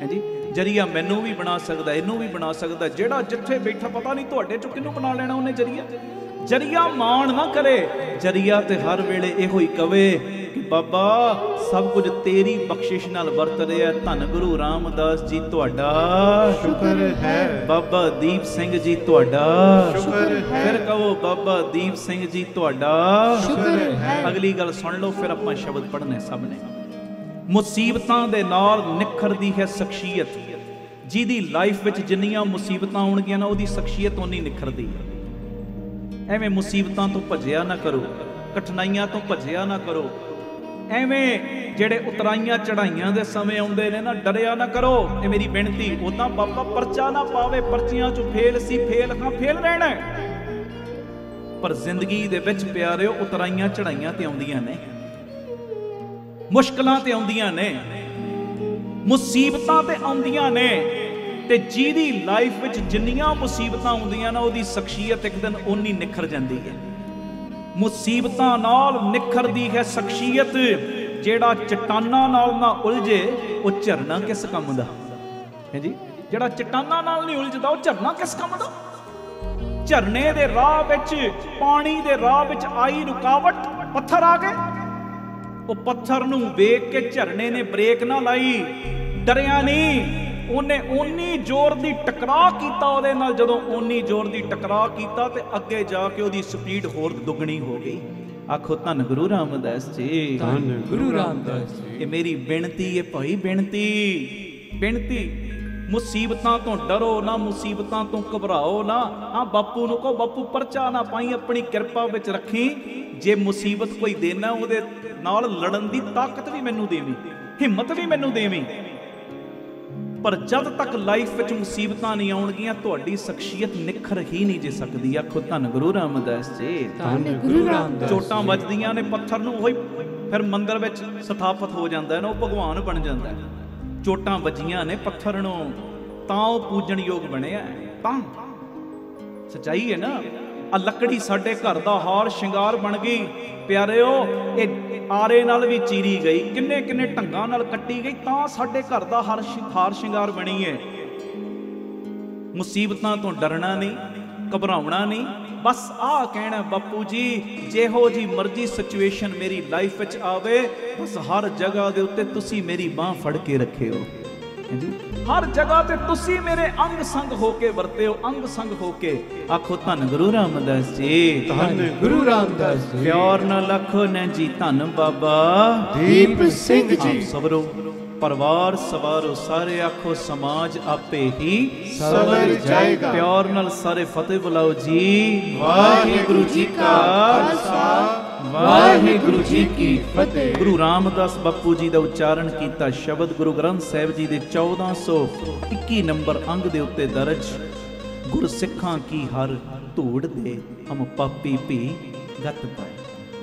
ਹੈ ਜੀ, ਜਰੀਆ ਮੈਨੂੰ ਵੀ ਬਣਾ ਸਕਦਾ, ਇਹਨੂੰ ਵੀ ਬਣਾ ਸਕਦਾ। ਜਿਹੜਾ ਜਿੱਥੇ ਬੈਠਾ ਪਤਾ ਨਹੀਂ ਤੁਹਾਡੇ ਚੋਂ ਕਿਹਨੂੰ ਬਣਾ ਲੈਣਾ ਉਹਨੇ ਜਰੀਆ। ਜਰੀਆ ਮਾਣ ਨਾ ਕਰੇ, ਜਰੀਆ ਤੇ ਹਰ ਵੇਲੇ ਇਹੋ ਹੀ ਕਵੇ ਕਿ ਬਾਬਾ ਸਭ ਕੁਝ ਤੇਰੀ ਬਖਸ਼ਿਸ਼ ਨਾਲ ਵਰਤ ਰਿਹਾ। ਧੰਨ ਗੁਰੂ ਰਾਮਦਾਸ ਜੀ ਤੁਹਾਡਾ ਸ਼ੁਕਰ ਹੈ, ਬਾਬਾ ਦੀਪ ਸਿੰਘ ਜੀ ਤੁਹਾਡਾ ਸ਼ੁਕਰ ਹੈ। ਫਿਰ ਕਹੋ ਬਾਬਾ ਦੀਪ ਸਿੰਘ ਜੀ ਤੁਹਾਡਾ ਸ਼ੁਕਰ ਹੈ। ਅਗਲੀ ਗੱਲ ਸੁਣ ਲਓ, ਫਿਰ ਆਪਾਂ ਸ਼ਬਦ ਪੜ੍ਹਨੇ ਸਭ ਨੇ। ਮੁਸੀਬਤਾਂ ਦੇ ਨਾਲ ਨਿਖਰਦੀ ਹੈ ਸ਼ਖਸੀਅਤ। ਜਿਹਦੀ ਲਾਈਫ ਵਿੱਚ ਜਿੰਨੀਆਂ ਮੁਸੀਬਤਾਂ ਆਉਣਗੀਆਂ ਨਾ, ਉਹਦੀ ਸ਼ਖਸੀਅਤ ਓਨੀ ਨਿਖਰਦੀ ਹੈ। ਐਵੇਂ ਮੁਸੀਬਤਾਂ ਤੋਂ ਭੱਜਿਆ ਨਾ ਕਰੋ, ਕਠਿਨਾਈਆਂ ਤੋਂ ਭੱਜਿਆ ਨਾ ਕਰੋ। ਐਵੇਂ ਜਿਹੜੇ ਉਤਰਾਈਆਂ ਚੜਾਈਆਂ ਦੇ ਸਮੇਂ ਆਉਂਦੇ ਨੇ ਨਾ, ਡਰਿਆ ਨਾ ਕਰੋ। ਇਹ ਮੇਰੀ ਬੇਨਤੀ। ਉਦਾਂ ਬਾਬਾ ਪਰਚਾ ਨਾ ਪਾਵੇ, ਪਰਚੀਆਂ 'ਚ ਫੇਲ ਸੀ, ਫੇਲ ਰਹਿਣਾ, ਪਰ ਜ਼ਿੰਦਗੀ ਦੇ ਵਿੱਚ ਪਿਆਰਿਓ ਉਤਰਾਈਆਂ ਚੜਾਈਆਂ ਤੇ ਆਉਂਦੀਆਂ ਨੇ, ਮੁਸ਼ਕਲਾਂ ਤੇ ਆਉਂਦੀਆਂ ਨੇ, ਮੁਸੀਬਤਾਂ ਤੇ ਆਉਂਦੀਆਂ ਨੇ। ਤੇ ਜਿਹਦੀ ਲਾਈਫ ਵਿੱਚ ਜਿੰਨੀਆਂ ਮੁਸੀਬਤਾਂ ਆਉਂਦੀਆਂ ਨਾ, ਉਹਦੀ ਸ਼ਖਸੀਅਤ ਇੱਕ ਦਿਨ ਓਨੀ ਨਿਖਰ ਜਾਂਦੀ ਹੈ। ਮੁਸੀਬਤਾਂ ਨਾਲ ਨਿਖਰਦੀ ਹੈ ਸ਼ਖਸੀਅਤ। ਜਿਹੜਾ ਚਟਾਨਾਂ ਨਾਲ ਨਾ ਉਲਝੇ, ਉਹ ਝਰਨਾ ਕਿਸ ਕੰਮ ਦਾ ਹੈ ਜੀ। ਜਿਹੜਾ ਚਟਾਨਾਂ ਨਾਲ ਨਹੀਂ ਉਲਝਦਾ, ਉਹ ਝਰਨਾ ਕਿਸ ਕੰਮ ਦਾ। ਝਰਨੇ ਦੇ ਰਾਹ ਵਿੱਚ, ਪਾਣੀ ਦੇ ਰਾਹ ਵਿੱਚ ਆਈ ਰੁਕਾਵਟ, ਪੱਥਰ ਆ ਗਏ। ਉਹ ਪੱਥਰ ਨੂੰ ਵੇਖ ਕੇ ਝਰਨੇ ਨੇ ਬ੍ਰੇਕ ਨਾ ਲਾਈ, ਡਰਿਆ ਨਹੀਂ। ਉਹਨੇ ਓਨੀ ਜ਼ੋਰ ਦੀ ਟਕਰਾਅ ਕੀਤਾ ਉਹਦੇ ਨਾਲ। ਜਦੋਂ ਓਨੀ ਜ਼ੋਰ ਦੀ ਟਕਰਾਅ ਕੀਤਾ ਤੇ ਅੱਗੇ ਜਾ ਕੇ ਉਹਦੀ ਸਪੀਡ ਹੋਰ ਦੁੱਗਣੀ ਹੋ ਗਈ। ਆਖੋ ਧੰਨ ਗੁਰੂ ਰਾਮਦਾਸ ਜੀ, ਧੰਨ ਗੁਰੂ ਰਾਮਦਾਸ ਜੀ। ਇਹ ਮੇਰੀ ਬੇਨਤੀ ਹੈ ਭਾਈ, ਬੇਨਤੀ। ਮੁਸੀਬਤਾਂ ਤੋਂ ਡਰੋ ਨਾ, ਮੁਸੀਬਤਾਂ ਤੋਂ ਘਬਰਾਓ ਨਾ। ਆ ਬਾਪੂ ਨੂੰ ਕਹੋ, ਬਾਪੂ ਪਰਚਾ ਨਾ ਪਾਈ, ਆਪਣੀ ਕਿਰਪਾ ਵਿੱਚ ਰੱਖੀ। ਜੇ ਮੁਸੀਬਤ ਕੋਈ ਦੇਣਾ, ਉਹਦੇ ਨਾਲ ਲੜਨ ਦੀ ਤਾਕਤ ਵੀ ਮੈਨੂੰ ਦੇਵੀਂ, ਹਿੰਮਤ ਵੀ ਮੈਨੂੰ ਦੇਵੀਂ। ਪਰ ਜਦ ਤੱਕ ਲਾਈਫ ਵਿੱਚ ਮੁਸੀਬਤਾਂ ਨਹੀਂ ਆਉਣਗੀਆਂ, ਤੁਹਾਡੀ ਸ਼ਖਸੀਅਤ ਨਿਖਰ ਹੀ ਨਹੀਂ ਜੇ ਸਕਦੀ। ਆਖੋ ਧੰਨ ਗੁਰੂ ਰਾਮਦਾਸ ਜੀ, ਧੰਨ ਗੁਰੂ ਰਾਮਦਾਸ। ਚੋਟਾਂ ਵੱਜਦੀਆਂ ਨੇ ਪੱਥਰ ਨੂੰ, ਉਹੀ ਫਿਰ ਮੰਦਰ ਵਿੱਚ ਸਥਾਪਿਤ ਹੋ ਜਾਂਦਾ ਹੈ ਨਾ, ਉਹ ਭਗਵਾਨ ਬਣ ਜਾਂਦਾ ਹੈ। ਚੋਟਾਂ ਵੱਜੀਆਂ ਨੇ ਪੱਥਰ ਨੂੰ, ਤਾਂ ਉਹ ਪੂਜਣਯੋਗ ਬਣਿਆ। ਤਾਂ ਸੱਚਾਈ ਹੈ ਨਾ। ਆ ਲੱਕੜੀ ਸਾਡੇ ਘਰ ਦਾ ਹਾਰ ਸ਼ਿੰਗਾਰ ਬਣ ਗਈ ਪਿਆਰਿਓ। ਇਹ ਆਰੇ ਨਾਲ ਵੀ ਚੀਰੀ ਗਈ, ਕਿੰਨੇ ਢੰਗਾਂ ਨਾਲ ਕੱਟੀ ਗਈ, ਤਾਂ ਸਾਡੇ ਘਰ ਦਾ ਹਾਰ ਸ਼ਿੰਗਾਰ ਬਣੀ ਹੈ। ਮੁਸੀਬਤਾਂ ਤੋਂ ਡਰਨਾ ਨਹੀਂ, ਘਬਰਾਉਣਾ ਨਹੀਂ। ਬਸ ਆਹ ਕਹਿਣਾ, ਬਾਪੂ ਜੀ ਜਿਹੋ ਜੀ ਮਰਜ਼ੀ ਸਿਚੁਏਸ਼ਨ ਮੇਰੀ ਲਾਈਫ ਵਿੱਚ ਆਵੇ, ਬਸ ਹਰ ਜਗ੍ਹਾ ਦੇ ਉੱਤੇ ਤੁਸੀਂ ਮੇਰੀ ਬਾਹ ਫੜ ਕੇ ਰੱਖਿਓ। ਹਰ ਜਗ੍ਹਾ ਤੇ ਤੁਸੀਂ ਮੇਰੇ ਅੰਗ ਸੰਗ ਹੋ ਕੇ ਵਰਤਿਓ, ਅੰਗ ਸੰਗ ਹੋ ਕੇ। ਆਖੋ ਧੰਨ ਗੁਰੂ ਰਾਮਦਾਸ ਜੀ, ਧੰਨ ਗੁਰੂ ਰਾਮਦਾਸ ਜੀ। ਪਿਆਰ ਨਾਲ ਆਖੋ ਨਾ ਜੀ, ਧੰਨ ਬਾਬਾ ਦੀਪ ਸਿੰਘ ਜੀ। ਸਬਰੋ ਪਰਿਵਾਰ ਸਵਾਰੋ ਸਾਰੇ, ਆਖੋ ਸਮਾਜ ਆਪੇ ਹੀ ਸਵਰ ਜਾਏਗਾ। ਪਿਆਰ ਨਾਲ ਸਾਰੇ ਫਤਿਹ ਬੁਲਾਓ ਜੀ। ਵਾਹਿਗੁਰੂ ਜੀ ਕਾ ਖਾਲਸਾ, ਵਾਹਿਗੁਰੂ ਜੀ ਕੀ ਫਤਿਹ। ਗੁਰੂ ਰਾਮਦਾਸ ਬਾਪੂ ਜੀ ਦਾ ਉਚਾਰਨ ਕੀਤਾ ਸ਼ਬਦ ਗੁਰੂ ਗ੍ਰੰਥ ਸਾਹਿਬ ਜੀ ਦੇ 1421 ਨੰਬਰ ਅੰਗ ਦੇ ਉੱਤੇ ਦਰਜ। गुर सिखां की हर धूड़ दे हम पापी भी गत पाए।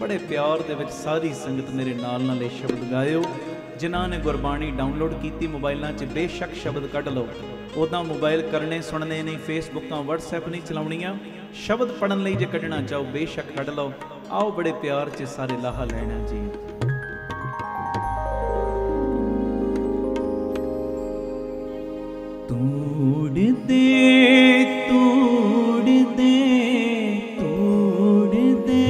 बड़े प्यार दे विच सारी संगत मेरे नाल नाल ये शब्द गायो। जिन्हां ने गुरबाणी डाउनलोड की मोबाइलों 'च बेशक शब्द कढ़ लो। उदा मोबाइल करने सुनने नहीं, फेसबुक वट्सएप नहीं चलाउणियां। शब्द पढ़न लई जे कढ़ना चाहो बेशक कढ़ लो। आओ बड़े प्यार 'च सारे लाहा लेना जी। तोड़ दे तोड़ दे तोड़ दे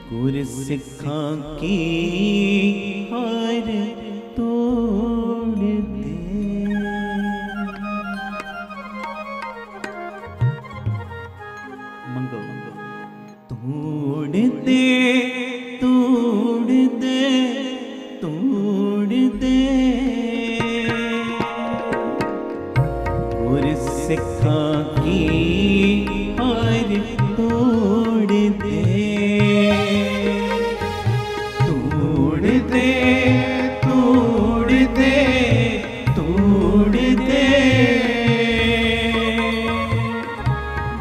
गुर सिखां की हर तोड़ दे। मंगो तोड़ दे तोड़ दे तोड़ दे गुर सिखां की हर तोड़ दे। तोड़ दे तोड़ दे तोड़ दे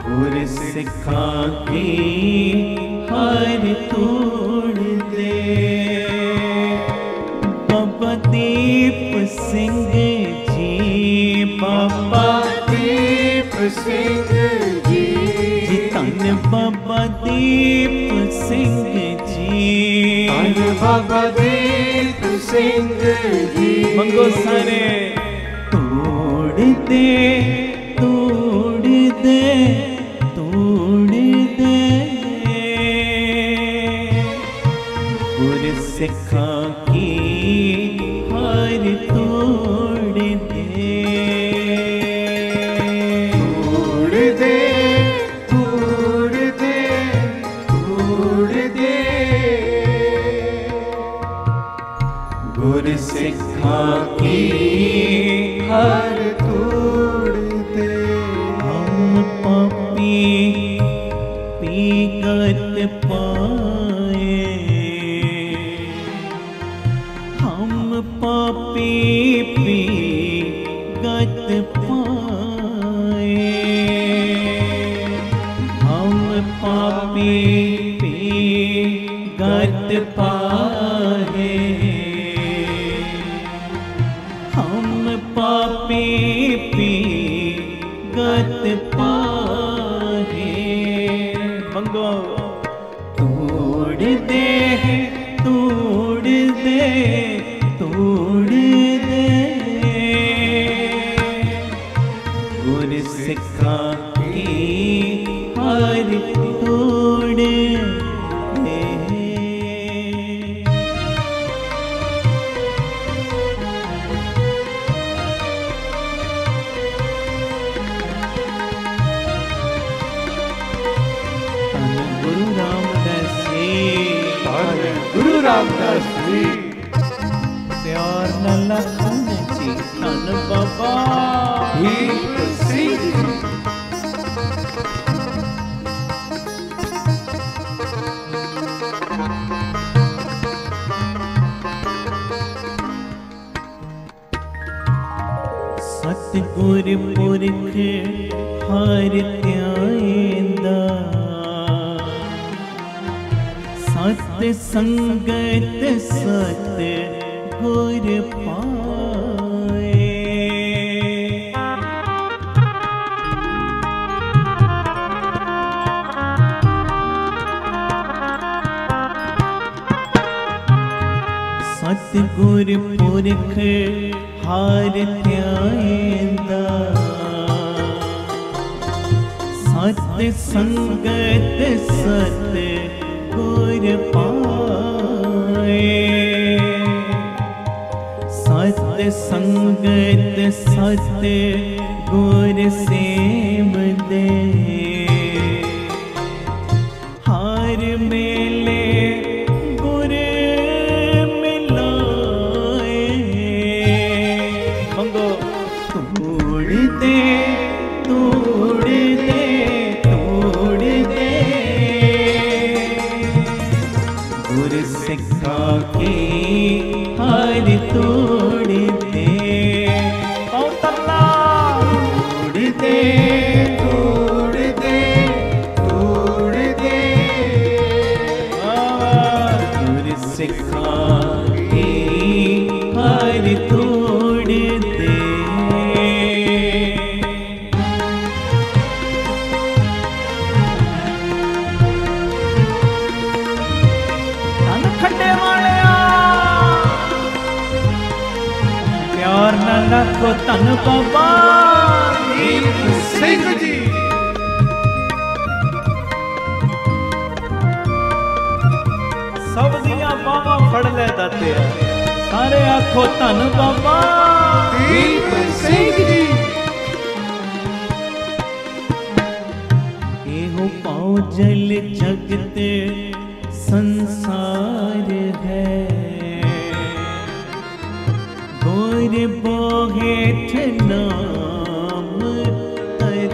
गुर सिखां की हर तोड़ दे। बाबा दीप सिंह जी, बाबा दीप सिंह जी, धन बाबा दीप सिंह जी, धन बाबा दीप सिंह जी। मंगो सारे तोड़ दे तोड़ दे तोड़ दे गुर सिखां की हर तोड़ दे। तोड़ दे तोड़ दे तोड़ दे गुर सिखां की हर तोड़ दे। हम पापी पीगत पाए, हम पापी पीगत पाए, हम पापी पीगत पाए, हम पापी पीगत पाए। मंगो तोड़ दे तोड़ दे तोड़ दे गुर सिखां की हर तोड़ दे। गुरु रामदास जी, गुरु रामदास जी, प्यार नाल लखन जी, धन बाबा दीप सिंह जी। सतगुर पुरख हर त्याएंदा, सत संगत सत गुर पाए। सतगुर पुरख हर त्याएंदा, सत संगत सत गुर पाए। सत संगत सत गुर सेम दे, हर मेले गुर मिलाए। मंगो तोड़ दे तोड़ दे तोड़ दे गुर सिखां की हर तोड़ दे। और तल्ला प्यार नाल आखो धन बाबा दीप सिंह जी। सब दियां बावां फड़ लै दातिया, सारे आखो धन बाबा दीप सिंह जी। एहो पाओ जल जगत संसार है, गोर बोहेठ नाम तराए।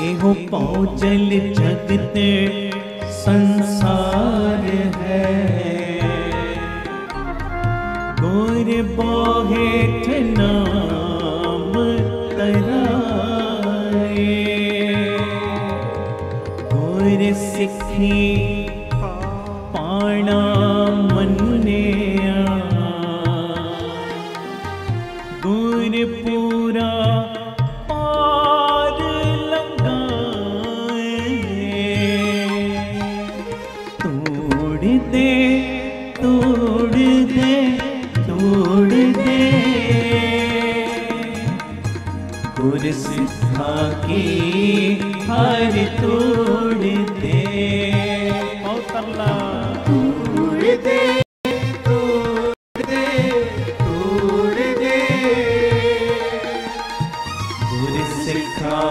एहो पाओ जल जगत संसार है, गोर बोहेठ नाम तराए। गोर सिखी पाणा मन्निया, गोर पूरा पार लगाए। तोड़ दे तोड़ दे तोड़ दे, गुर सिखा की हर तोड़ दे। तोड़ दे तोड़ दे तोड़ दे, गुर सिखा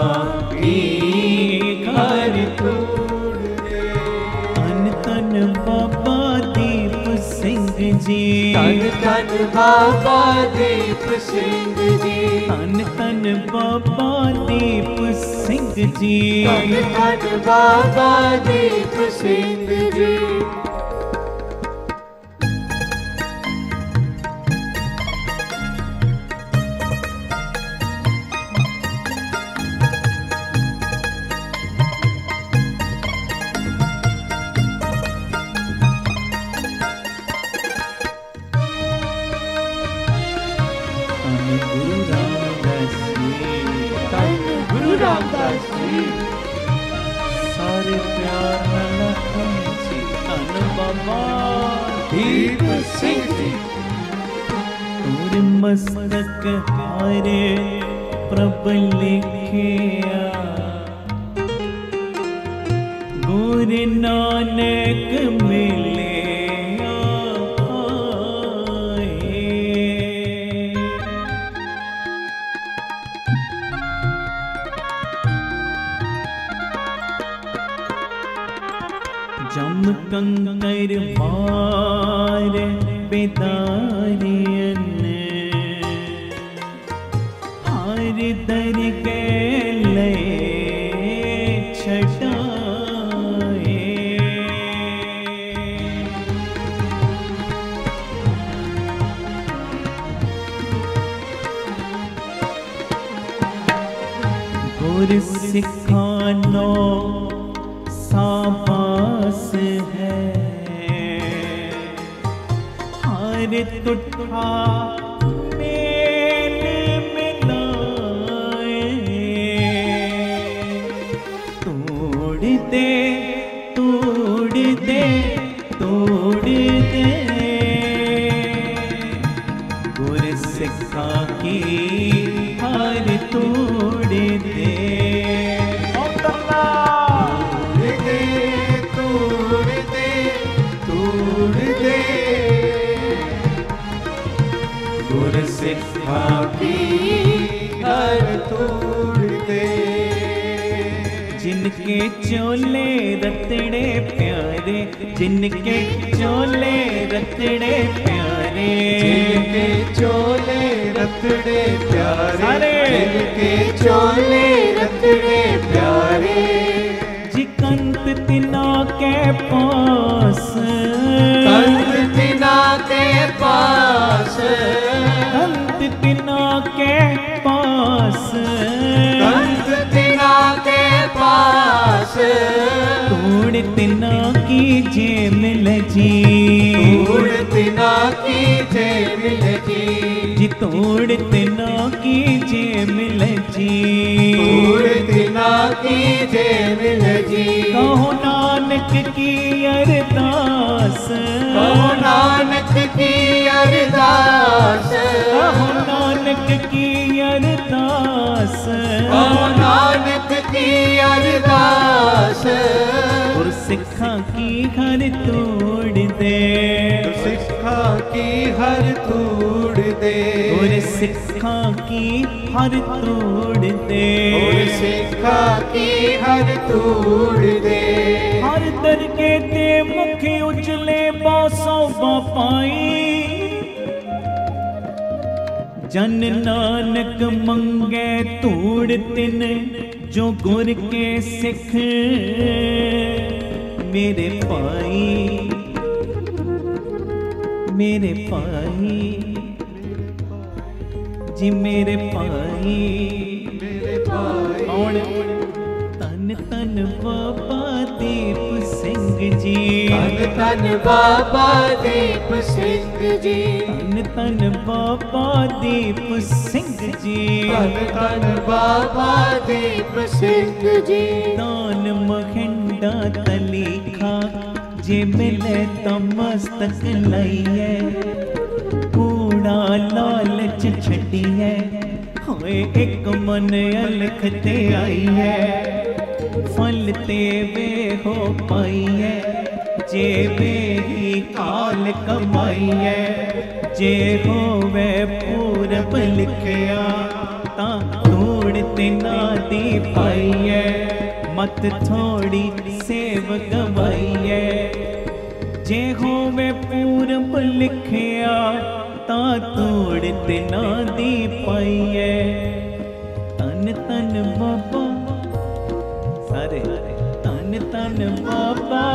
की हर तोड़ दे। तन तन बाबा दीप सिंह जी, धन धन बाबा दीप सिंह जी। तन तन बाबा दीप सिंह जी। धन धन बाबा दीप सिंह जी। गुरु रामदास जी। सारे प्यार नाल आखो जी धन बाबा दीप सिंह जी। तोर मस्तक हारे प्रभ लिखिया, गुर नानक मिले जम कंकर मार बेदारियन, हार दर के ले छटाए। गुर सिखानो साबास है, हर तुठा मेल मिलाए। तोड़ दे तोड़ दे तोड़ दे, गुर सिखा की हर तोड़ दे। गुर सिखा की हर तोड़ दे। जिनके चोले रतड़े प्यारे, जिनके चोले रतड़े प्यारे, जिनके चोले रतड़े प्यारे, जिनके चोले रतड़े प्यारे। जी कंत तिना के पास, कंत तिना के पास, कंत तिना के पास, कंत तिना के पास। तोड़ तिना की जे मिल जी, तोड़ तिना की जे मिल जी। जी तोड़ तिना की जे मिल जी। कीजे मिल जी। कहो नानक की अरदास, कहो नानक की अरदास, कहो नानक की अरदास, कहो नानक की अरदास। गुरसिखां की हर तोड़ दे, सिखा की हर तोड़ दे, गुरसिखां की हर तोड़ दे, सिखा की हर तोड़ दे। हर दरगे ते मुख उजले बासों बापाई, जन नानक मंगे तोड़ तिन जो गुर के सिख मेरे भाई, मेरे भाई जी मेरे भाई, मेरे भाई। कौन? तन तन बाबा दीप सिंह जी, धन धन बाबा दीप सिंह जी, तन तन बाबा दीप सिंह जी, धन धन बाबा दीप सिंह जी। दान महिंडा तलीखा जे मिले तो मस्तक लाइए, कूड़ा लालच छड़िए, होए एक मन अलख ते आई है, फल ते वे हो पाई है, जे वे ही काल कमाई है, जे होवे पूरब लिखिया ता तोड़ ते ना दी पाई है, मत थोड़ी सेव गवाई है, जे होवे पूरब लिखिया ता तोड़ ते ना दी पाई है। तन तन बाबा सारे तन तन बाबा,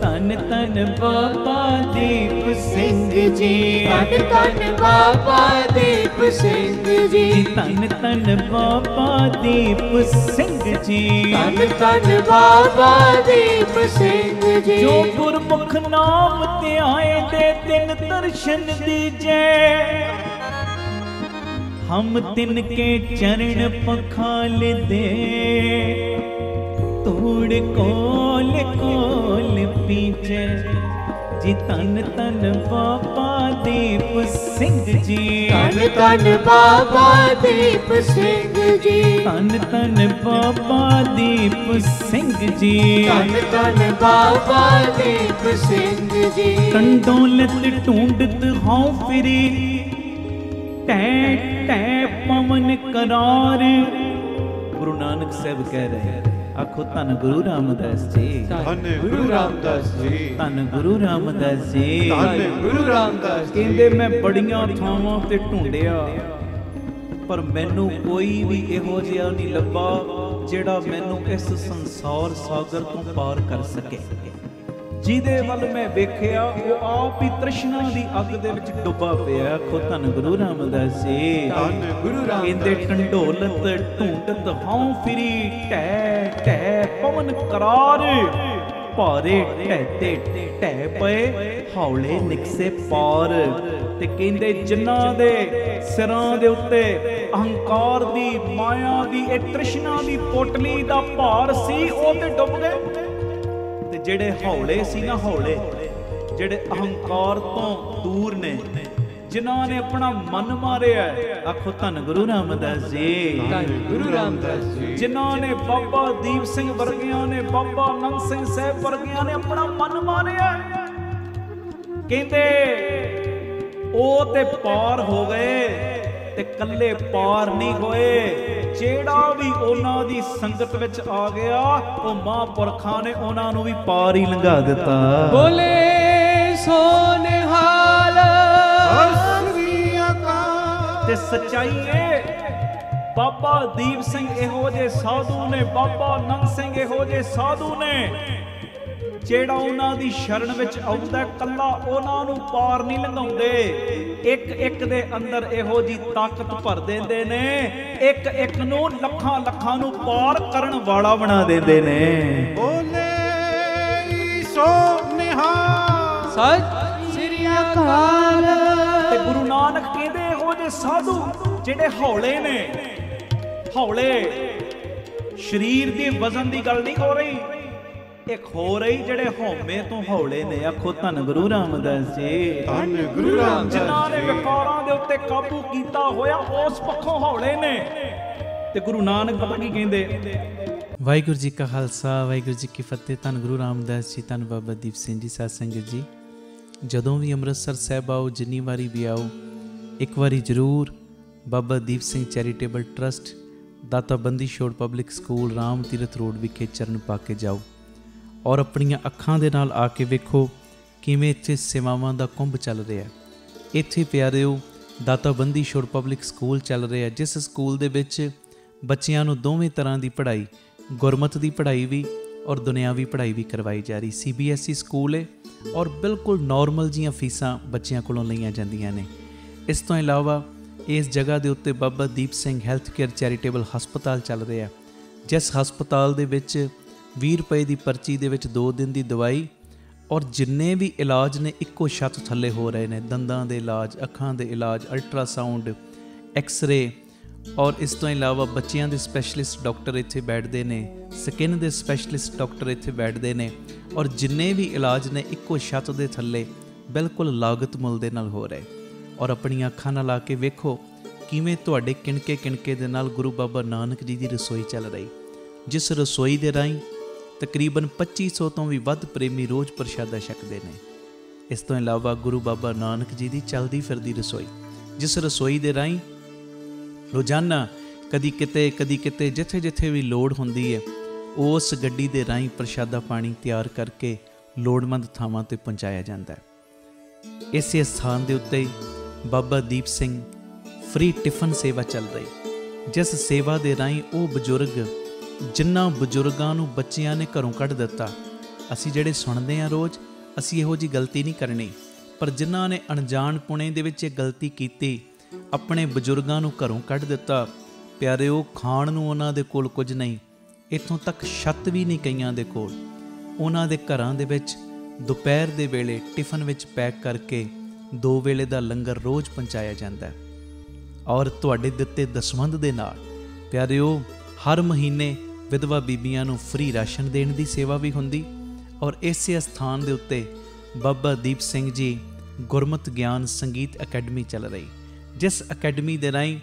तन तन बाबा दीप सिंह जी, धन धन बाबा दीप सिंह जी, तन तन बाबा दीप सिंह जी, धन धन बाबा दीप सिंह जी। जो गुरमुख नाम ते आए दे तिन दर्शन दीजे, हम तिनके चरण पखाल दे, तोड़ कोल कोल पीछे जी, तन तन बाबा दीप सिंह जी, धन धन बाबा दीप सिंह जी, तन तन बाबा दीप सिंह जी, धन धन बाबा दीप सिंह जी। कंडोलत ढूंढत हाँ फिरी, टै टै पवन करार। गुरु नानक साहब कह रहे हैं, आखो धन गुरु रामदास जी, धन गुरु रामदास जी, धन गुरु रामदास जी। धन गुरु रामदास जी। ਕਹਿੰਦੇ ਮੈਂ ਬੜੀਆਂ ਥਾਵਾਂ ਤੇ ਢੂੰਡਿਆ ਪਰ ਮੈਨੂੰ ਕੋਈ ਵੀ ਇਹੋ ਜਿਹਾ ਨਹੀਂ ਲੱਭਾ ਜਿਹੜਾ ਮੈਨੂੰ ਇਸ ਸੰਸਾਰ ਸਾਗਰ ਤੋਂ ਪਾਰ ਕਰ ਸਕੇ। ਜਿਹਦੇ ਵੱਲ ਮੈਂ ਵੇਖਿਆ ਉਹ ਆਪ ਹੀ ਤ੍ਰਿਸ਼ਨਾ ਦੀ ਅੱਗ ਦੇ ਵਿੱਚ ਡੁੱਬਾ ਪਿਆ। ਆਖੋ ਧੰਨ ਗੁਰੂ ਰਾਮਦਾਸ ਜੀ। ਧੰਨ ਗੁਰੂ ਰਾਮਦਾਸ। ਕਹਿੰਦੇ ਢੰਡੋਲਤ ਢੂੰਡਤ ਹਉ ਫਿਰੀ ਟੈ ਟੈ ਪਵਨ ਕਰਾਰ ਭਾਰੇ ਢਹਿ ਢਹਿ ਪਏ ਹੌਲੇ ਨਿਕਸੇ ਪਾਰ। ਤੇ ਕਹਿੰਦੇ ਜਿਨ੍ਹਾਂ ਦੇ ਸਿਰਾਂ ਦੇ ਉੱਤੇ ਅਹੰਕਾਰ ਦੀ ਮਾਇਆ ਦੀ ਇਹ ਤ੍ਰਿਸ਼ਨਾ ਦੀ ਪੋਟਲੀ ਦਾ ਭਾਰ ਸੀ ਉਹ ਤੇ ਡੁੱਬ ਗਏ। ਤੇ ਜਿਹੜੇ ਹੌਲੇ ਸੀ ਨਾ ਹੌਲੇ ਜਿਹੜੇ ਅਹੰਕਾਰ ਤੋਂ ਦੂਰ ਨੇ ਜਿਨ੍ਹਾਂ ਨੇ ਆਪਣਾ ਮਨ ਮਾਰਿਆ ਆਖੋ ਧੰਨ ਗੁਰੂ ਰਾਮਦਾਸ ਜੀ। ਧੰਨ ਗੁਰੂ ਰਾਮਦਾਸ ਜੀ। ਜਿਨ੍ਹਾਂ ਨੇ ਬਾਬਾ ਦੀਪ ਸਿੰਘ ਵਰਗਿਆਂ ਨੇ ਬਾਬਾ ਆਨੰਦ ਸਿੰਘ ਸਾਹਿਬ ਵਰਗਿਆਂ ਨੇ ਆਪਣਾ ਮਨ ਮਾਰਿਆ ਕਹਿੰਦੇ ਉਹ ਤੇ ਪਾਰ ਹੋ ਗਏ ਤੇ ਕੱਲੇ ਪਾਰ ਨਹੀਂ ਹੋਏ। ਜਿਹੜਾ ਵੀ ਉਹਨਾਂ ਦੀ ਸੰਗਤ ਵਿੱਚ ਆ ਗਿਆ ਉਹ ਮਹਾਂਪੁਰਖਾਂ ਨੇ ਉਹਨਾਂ ਨੂੰ ਵੀ ਪਾਰ ਹੀ ਲੰਘਾ ਦਿੱਤਾ। ਬੋਲੇ ਸੋ ਨਿਹਾਲ ਤੇ ਸੱਚਾਈ ਏ ਬਾਬਾ ਦੀਪ ਸਿੰਘ ਇਹੋ ਜਿਹੇ ਸਾਧੂ ਨੇ ਬਾਬਾ ਆਨੰਦ ਸਿੰਘ ਇਹੋ ਜਿਹੇ ਸਾਧੂ ਨੇ ਜਿਹੜਾ ਉਹਨਾਂ ਦੀ ਸ਼ਰਨ ਵਿੱਚ ਆਉਂਦਾ ਕੱਲਾ ਉਹਨਾਂ ਨੂੰ ਪਾਰ ਨਹੀਂ ਲੰਘਾਉਂਦੇ। ਇੱਕ ਇੱਕ ਦੇ ਅੰਦਰ ਇਹੋ ਜੀ ਤਾਕਤ ਭਰ ਦਿੰਦੇ ਨੇ ਇੱਕ ਇੱਕ ਨੂੰ ਲੱਖਾਂ ਲੱਖਾਂ ਨੂੰ ਪਾਰ ਕਰਨ ਵਾਲਾ ਬਣਾ ਦਿੰਦੇ ਨੇ। ਬੋਲੇ ਸੋ ਨਿਹਾਲ ਸਤਿ ਸ੍ਰੀ ਅਕਾਲ। ਤੇ ਗੁਰੂ ਨਾਨਕ ਕਹਿੰਦੇ ਇਹੋ ਜਿਹੇ ਸਾਧੂ ਜਿਹੜੇ ਹੌਲੇ ਨੇ ਹੌਲੇ ਸਰੀਰ ਦੇ ਵਜ਼ਨ ਦੀ ਗੱਲ ਨਹੀਂ ਹੋ ਰਹੀ, ਇੱਕ ਹੋ ਰਹੀ ਜਿਹੜੇ ਹਉਮੈ ਤੋਂ ਹੌਲੇ ਨੇ। ਆਖੋ ਧੰਨ ਗੁਰੂ ਰਾਮਦਾਸ ਜੀ, ਧੰਨ ਗੁਰੂ ਰਾਮਦਾਸ ਜੀ। ਜਿਨ੍ਹਾਂ ਨੇ ਵਿਕਾਰਾਂ ਦੇ ਉੱਤੇ ਕਾਬੂ ਕੀਤਾ ਹੋਇਆ ਉਸ ਪੱਖੋਂ ਹੌਲੇ ਨੇ। ਤੇ ਗੁਰੂ ਨਾਨਕ ਪਤਾ ਕੀ ਕਹਿੰਦੇ? ਵਾਹਿਗੁਰੂ ਜੀ ਕਾ ਖਾਲਸਾ, ਵਾਹਿਗੁਰੂ ਜੀ ਕੀ ਫਤਿਹ। ਧੰਨ ਗੁਰੂ ਰਾਮਦਾਸ ਜੀ, ਧੰਨ ਬਾਬਾ ਦੀਪ ਸਿੰਘ ਜੀ। ਸਾਧ ਸੰਗਤ ਜੀ, ਜਦੋਂ ਵੀ ਅੰਮ੍ਰਿਤਸਰ ਸਾਹਿਬ ਆਓ, ਜਿੰਨੀ ਵਾਰੀ ਵੀ ਆਓ, ਇੱਕ ਵਾਰੀ ਜ਼ਰੂਰ ਬਾਬਾ ਦੀਪ ਸਿੰਘ ਚੈਰੀਟੇਬਲ ਟਰਸਟ, ਦਾਤਾ Bandi Chhor public school, Ram Tirath road ਵਿਖੇ ਚਰਨ ਪਾ ਕੇ ਜਾਓ ਔਰ ਆਪਣੀਆਂ ਅੱਖਾਂ ਦੇ ਨਾਲ ਆ ਕੇ ਵੇਖੋ ਕਿਵੇਂ ਇੱਥੇ ਸੇਵਾਵਾਂ ਦਾ ਕੁੰਭ ਚੱਲ ਰਿਹਾ। ਇੱਥੇ ਪਿਆਰਿਓ ਦਾਤਾ ਬੰਦੀ ਛੋੜ ਪਬਲਿਕ ਸਕੂਲ ਚੱਲ ਰਿਹਾ, ਜਿਸ ਸਕੂਲ ਦੇ ਵਿੱਚ ਬੱਚਿਆਂ ਨੂੰ ਦੋਵੇਂ ਤਰ੍ਹਾਂ ਦੀ ਪੜ੍ਹਾਈ, ਗੁਰਮਤਿ ਦੀ ਪੜ੍ਹਾਈ ਵੀ ਔਰ ਦੁਨਿਆਵੀ ਪੜ੍ਹਾਈ ਵੀ ਕਰਵਾਈ ਜਾ ਰਹੀ। CBSE ਸਕੂਲ ਹੈ ਔਰ ਬਿਲਕੁਲ ਨੋਰਮਲ ਜੀਆਂ ਫੀਸਾਂ ਬੱਚਿਆਂ ਕੋਲੋਂ ਲਈਆਂ ਜਾਂਦੀਆਂ ਨੇ। ਇਸ ਤੋਂ ਇਲਾਵਾ ਇਸ ਜਗ੍ਹਾ ਦੇ ਉੱਤੇ Baba Deep Singh health care charitable ਹਸਪਤਾਲ ਚੱਲ ਰਿਹਾ, ਜਿਸ ਹਸਪਤਾਲ ਦੇ ਵਿੱਚ 20 ਰੁਪਏ ਦੀ ਪਰਚੀ ਦੇ ਵਿੱਚ 2 ਦਿਨ ਦੀ ਦਵਾਈ ਔਰ ਜਿੰਨੇ ਵੀ ਇਲਾਜ ਨੇ ਇੱਕੋ ਛੱਤ ਥੱਲੇ ਹੋ ਰਹੇ ਨੇ। ਦੰਦਾਂ ਦੇ ਇਲਾਜ, ਅੱਖਾਂ ਦੇ ਇਲਾਜ, ਅਲਟਰਾਸਾਊਂਡ, ਐਕਸ-ਰੇ ਔਰ ਇਸ ਤੋਂ ਇਲਾਵਾ ਬੱਚਿਆਂ ਦੇ ਸਪੈਸ਼ਲਿਸਟ ਡਾਕਟਰ ਇੱਥੇ ਬੈਠਦੇ ਨੇ, ਸਕਿਨ ਦੇ ਸਪੈਸ਼ਲਿਸਟ ਡਾਕਟਰ ਇੱਥੇ ਬੈਠਦੇ ਨੇ ਔਰ ਜਿੰਨੇ ਵੀ ਇਲਾਜ ਨੇ ਇੱਕੋ ਛੱਤ ਦੇ ਥੱਲੇ ਬਿਲਕੁਲ ਲਾਗਤ ਮੁੱਲ ਦੇ ਨਾਲ ਹੋ ਰਹੇ। ਔਰ ਆਪਣੀਆਂ ਅੱਖਾਂ ਨਾਲ ਲਾ ਕੇ ਵੇਖੋ ਕਿਵੇਂ ਤੁਹਾਡੇ ਕਿਣਕੇ ਕਿਣਕੇ ਦੇ ਨਾਲ ਗੁਰੂ ਬਾਬਾ ਨਾਨਕ ਜੀ ਦੀ ਰਸੋਈ ਚੱਲ ਰਹੀ, ਜਿਸ ਰਸੋਈ ਦੇ ਰਾਹੀਂ ਤਕਰੀਬਨ 2500 ਤੋਂ ਵੀ ਵੱਧ ਪ੍ਰੇਮੀ ਰੋਜ਼ ਪ੍ਰਸ਼ਾਦਾ ਛਕਦੇ ਨੇ। ਇਸ ਤੋਂ ਇਲਾਵਾ ਗੁਰੂ ਬਾਬਾ ਨਾਨਕ ਜੀ ਦੀ ਚੱਲਦੀ ਫਿਰਦੀ ਰਸੋਈ, ਜਿਸ ਰਸੋਈ ਦੇ ਰਾਹੀਂ ਰੋਜ਼ਾਨਾ ਕਦੀ ਕਿਤੇ ਜਿੱਥੇ ਜਿੱਥੇ ਵੀ ਲੋੜ ਹੁੰਦੀ ਹੈ, ਉਸ ਗੱਡੀ ਦੇ ਰਾਹੀਂ ਪ੍ਰਸ਼ਾਦਾ ਪਾਣੀ ਤਿਆਰ ਕਰਕੇ ਲੋੜਵੰਦ ਥਾਵਾਂ 'ਤੇ ਪਹੁੰਚਾਇਆ ਜਾਂਦਾ ਹੈ। ਇਸੇ ਸਥਾਨ ਦੇ ਉੱਤੇ ਬਾਬਾ ਦੀਪ ਸਿੰਘ ਫ੍ਰੀ ਟਿਫਨ ਸੇਵਾ ਚੱਲ ਰਹੀ, ਜਿਸ ਸੇਵਾ ਦੇ ਰਾਹੀਂ ਉਹ ਬਜ਼ੁਰਗ, ਜਿਨ੍ਹਾਂ ਬਜ਼ੁਰਗਾਂ ਨੂੰ ਬੱਚਿਆਂ ਨੇ ਘਰੋਂ ਕੱਢ ਦਿੱਤਾ, ਅਸੀਂ ਜਿਹੜੇ ਸੁਣਦੇ ਹਾਂ ਰੋਜ਼, ਅਸੀਂ ਇਹੋ ਜਿਹੀ ਗਲਤੀ ਨਹੀਂ ਕਰਨੀ, ਪਰ ਜਿਨ੍ਹਾਂ ਨੇ ਅਣਜਾਣ ਪੁਣੇ ਦੇ ਵਿੱਚ ਇਹ ਗਲਤੀ ਕੀਤੀ, ਆਪਣੇ ਬਜ਼ੁਰਗਾਂ ਨੂੰ ਘਰੋਂ ਕੱਢ ਦਿੱਤਾ, ਪਿਆਰਿਓ ਖਾਣ ਨੂੰ ਉਹਨਾਂ ਦੇ ਕੋਲ ਕੁਝ ਨਹੀਂ, ਇੱਥੋਂ ਤੱਕ ਛੱਤ ਵੀ ਨਹੀਂ ਕਈਆਂ ਦੇ ਕੋਲ। ਉਹਨਾਂ ਦੇ ਘਰਾਂ ਦੇ ਵਿੱਚ ਦੁਪਹਿਰ ਦੇ ਵੇਲੇ ਟਿਫਨ ਵਿੱਚ ਪੈਕ ਕਰਕੇ 2 ਵੇਲੇ ਦਾ ਲੰਗਰ ਰੋਜ਼ ਪਹੁੰਚਾਇਆ ਜਾਂਦਾ ਹੈ। ਔਰ ਤੁਹਾਡੇ ਦਿੱਤੇ ਦਸਵੰਧ ਦੇ ਨਾਲ ਪਿਆਰਿਓ ਹਰ ਮਹੀਨੇ ਵਿਧਵਾ ਬੀਬੀਆਂ ਨੂੰ ਫ੍ਰੀ ਰਾਸ਼ਨ ਦੇਣ ਦੀ ਸੇਵਾ ਵੀ ਹੁੰਦੀ। ਔਰ ਇਸੇ ਸਥਾਨ ਦੇ ਉੱਤੇ ਬਾਬਾ ਦੀਪ ਸਿੰਘ ਜੀ ਗੁਰਮਤਿ ਗਿਆਨ ਸੰਗੀਤ ਅਕੈਡਮੀ ਚੱਲ ਰਹੀ, ਜਿਸ ਅਕੈਡਮੀ ਦੇ ਰਾਹੀਂ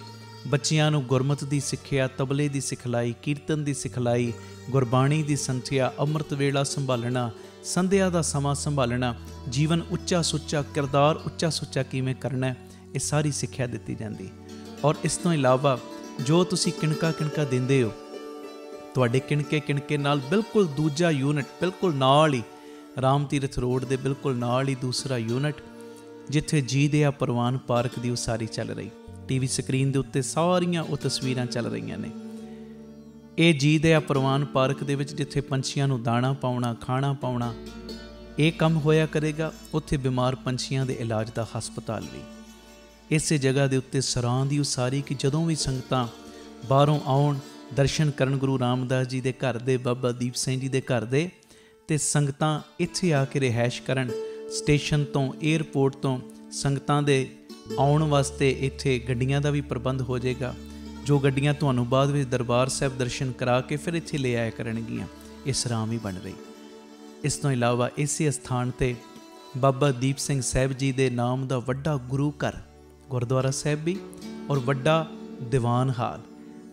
ਬੱਚਿਆਂ ਨੂੰ ਗੁਰਮਤਿ ਦੀ ਸਿੱਖਿਆ, ਤਬਲੇ ਦੀ ਸਿਖਲਾਈ, ਕੀਰਤਨ ਦੀ ਸਿਖਲਾਈ, ਗੁਰਬਾਣੀ ਦੀ ਸੰਥਿਆ, ਅੰਮ੍ਰਿਤ ਵੇਲਾ ਸੰਭਾਲਣਾ, ਸੰਧਿਆ ਦਾ ਸਮਾਂ ਸੰਭਾਲਣਾ, ਜੀਵਨ ਉੱਚਾ ਸੁੱਚਾ, ਕਿਰਦਾਰ ਉੱਚਾ ਸੁੱਚਾ ਕਿਵੇਂ ਕਰਨਾ, ਇਹ ਸਾਰੀ ਸਿੱਖਿਆ ਦਿੱਤੀ ਜਾਂਦੀ। ਔਰ ਇਸ ਤੋਂ ਇਲਾਵਾ ਜੋ ਤੁਸੀਂ ਕਿਣਕਾ ਕਿਣਕਾ ਦਿੰਦੇ ਹੋ, ਤੁਹਾਡੇ ਕਿਣਕੇ ਕਿਣਕੇ ਨਾਲ ਬਿਲਕੁਲ ਦੂਜਾ ਯੂਨਿਟ, ਬਿਲਕੁਲ ਨਾਲ ਹੀ ਰਾਮ ਤੀਰਥ ਰੋਡ ਦੇ ਬਿਲਕੁਲ ਨਾਲ ਹੀ ਦੂਸਰਾ ਯੂਨਿਟ, ਜਿੱਥੇ ਜੀ ਦਇਆ ਪ੍ਰਵਾਨ ਪਾਰਕ ਦੀ ਉਸਾਰੀ ਚੱਲ ਰਹੀ। TV ਸਕਰੀਨ ਦੇ ਉੱਤੇ ਸਾਰੀਆਂ ਉਹ ਤਸਵੀਰਾਂ ਚੱਲ ਰਹੀਆਂ ਨੇ। ਇਹ ਜੀ ਦਇਆ ਪ੍ਰਵਾਨ ਪਾਰਕ ਦੇ ਵਿੱਚ ਜਿੱਥੇ ਪੰਛੀਆਂ ਨੂੰ ਦਾਣਾ ਪਾਉਣਾ, ਖਾਣਾ ਪਾਉਣਾ, ਇਹ ਕੰਮ ਹੋਇਆ ਕਰੇਗਾ। ਉੱਥੇ ਬਿਮਾਰ ਪੰਛੀਆਂ ਦੇ ਇਲਾਜ ਦਾ ਹਸਪਤਾਲ ਵੀ। ਇਸੇ ਜਗ੍ਹਾ ਦੇ ਉੱਤੇ ਸਰਾਂ ਦੀ ਉਸਾਰੀ ਕਿ ਜਦੋਂ ਵੀ ਸੰਗਤਾਂ ਬਾਹਰੋਂ ਆਉਣ, ਦਰਸ਼ਨ ਕਰਨ ਗੁਰੂ ਰਾਮਦਾਸ ਜੀ ਦੇ ਘਰ ਦੇ, ਬਾਬਾ ਦੀਪ ਸਿੰਘ ਜੀ ਦੇ ਘਰ ਦੇ, ਤੇ ਸੰਗਤਾਂ ਇੱਥੇ ਆ ਕੇ ਰਿਹਾਇਸ਼ ਕਰਨ। ਸਟੇਸ਼ਨ ਤੋਂ, ਏਅਰਪੋਰਟ ਤੋਂ ਸੰਗਤਾਂ ਦੇ ਆਉਣ ਵਾਸਤੇ ਇੱਥੇ ਗੱਡੀਆਂ ਦਾ ਵੀ ਪ੍ਰਬੰਧ ਹੋ ਜਾਏਗਾ, ਜੋ ਗੱਡੀਆਂ ਤੁਹਾਨੂੰ ਬਾਅਦ ਵਿੱਚ ਦਰਬਾਰ ਸਾਹਿਬ ਦਰਸ਼ਨ ਕਰਾ ਕੇ ਫਿਰ ਇੱਥੇ ਲੈ ਆਇਆ ਕਰਨਗੀਆਂ। ਇਹ ਸਰਾਂ ਵੀ ਬਣ ਰਹੀ। ਇਸ ਤੋਂ ਇਲਾਵਾ ਇਸੇ ਸਥਾਨ 'ਤੇ ਬਾਬਾ ਦੀਪ ਸਿੰਘ ਸਾਹਿਬ ਜੀ ਦੇ ਨਾਮ ਦਾ ਵੱਡਾ ਗੁਰੂ ਘਰ, ਗੁਰਦੁਆਰਾ ਸਾਹਿਬ ਵੀ, ਔਰ ਵੱਡਾ ਦੀਵਾਨ ਹਾਲ,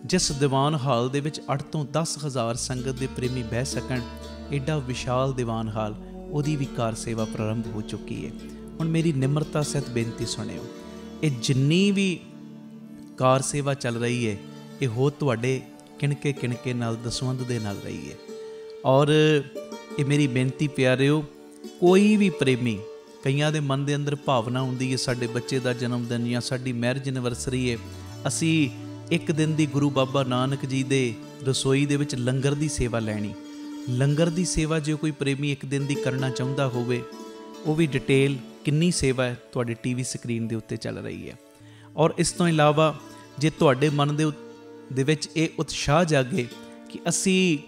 ਜਿਸ ਦੀਵਾਨ ਹਾਲ ਦੇ ਵਿੱਚ 8 ਤੋਂ 10 ਹਜ਼ਾਰ ਸੰਗਤ ਦੇ ਪ੍ਰੇਮੀ ਬਹਿ ਸਕਣ। ਐਡਾ ਵਿਸ਼ਾਲ ਦੀਵਾਨ ਹਾਲ, ਉਹਦੀ ਵੀ ਕਾਰ ਸੇਵਾ ਪ੍ਰਾਰੰਭ ਹੋ ਚੁੱਕੀ ਹੈ। ਹੁਣ ਮੇਰੀ ਨਿਮਰਤਾ ਸਹਿਤ ਬੇਨਤੀ ਸੁਣਿਓ, ਇਹ ਜਿੰਨੀ ਵੀ ਕਾਰ ਸੇਵਾ ਚੱਲ ਰਹੀ ਹੈ, ਇਹ ਹੋ ਤੁਹਾਡੇ ਕਿਣਕੇ ਕਿਣਕੇ ਨਾਲ, ਦਸਵੰਧ ਦੇ ਨਾਲ ਰਹੀ ਹੈ। ਔਰ ਇਹ ਮੇਰੀ ਬੇਨਤੀ ਪਿਆਰਿਓ, ਕੋਈ ਵੀ ਪ੍ਰੇਮੀ, ਕਈਆਂ ਦੇ ਮਨ ਦੇ ਅੰਦਰ ਭਾਵਨਾ ਹੁੰਦੀ ਹੈ ਸਾਡੇ ਬੱਚੇ ਦਾ ਜਨਮ ਦਿਨ ਜਾਂ ਸਾਡੀ ਮੈਰਿਜ ਐਨਵਰਸਰੀ ਹੈ, ਅਸੀਂ ਇੱਕ ਦਿਨ ਦੀ ਗੁਰੂ ਬਾਬਾ ਨਾਨਕ ਜੀ ਦੇ ਰਸੋਈ ਦੇ ਵਿੱਚ ਲੰਗਰ ਦੀ ਸੇਵਾ ਲੈਣੀ। ਲੰਗਰ ਦੀ ਸੇਵਾ ਜੇ ਕੋਈ ਪ੍ਰੇਮੀ ਇੱਕ ਦਿਨ ਦੀ ਕਰਨਾ ਚਾਹੁੰਦਾ ਹੋਵੇ, ਉਹ ਵੀ ਡਿਟੇਲ ਕਿੰਨੀ ਸੇਵਾ ਹੈ ਤੁਹਾਡੇ TV ਸਕਰੀਨ ਦੇ ਉੱਤੇ ਚੱਲ ਰਹੀ ਹੈ। ਔਰ ਇਸ ਤੋਂ ਇਲਾਵਾ ਜੇ ਤੁਹਾਡੇ ਮਨ ਦੇ ਵਿੱਚ ਇਹ ਉਤਸ਼ਾਹ ਜਾਗੇ ਕਿ ਅਸੀਂ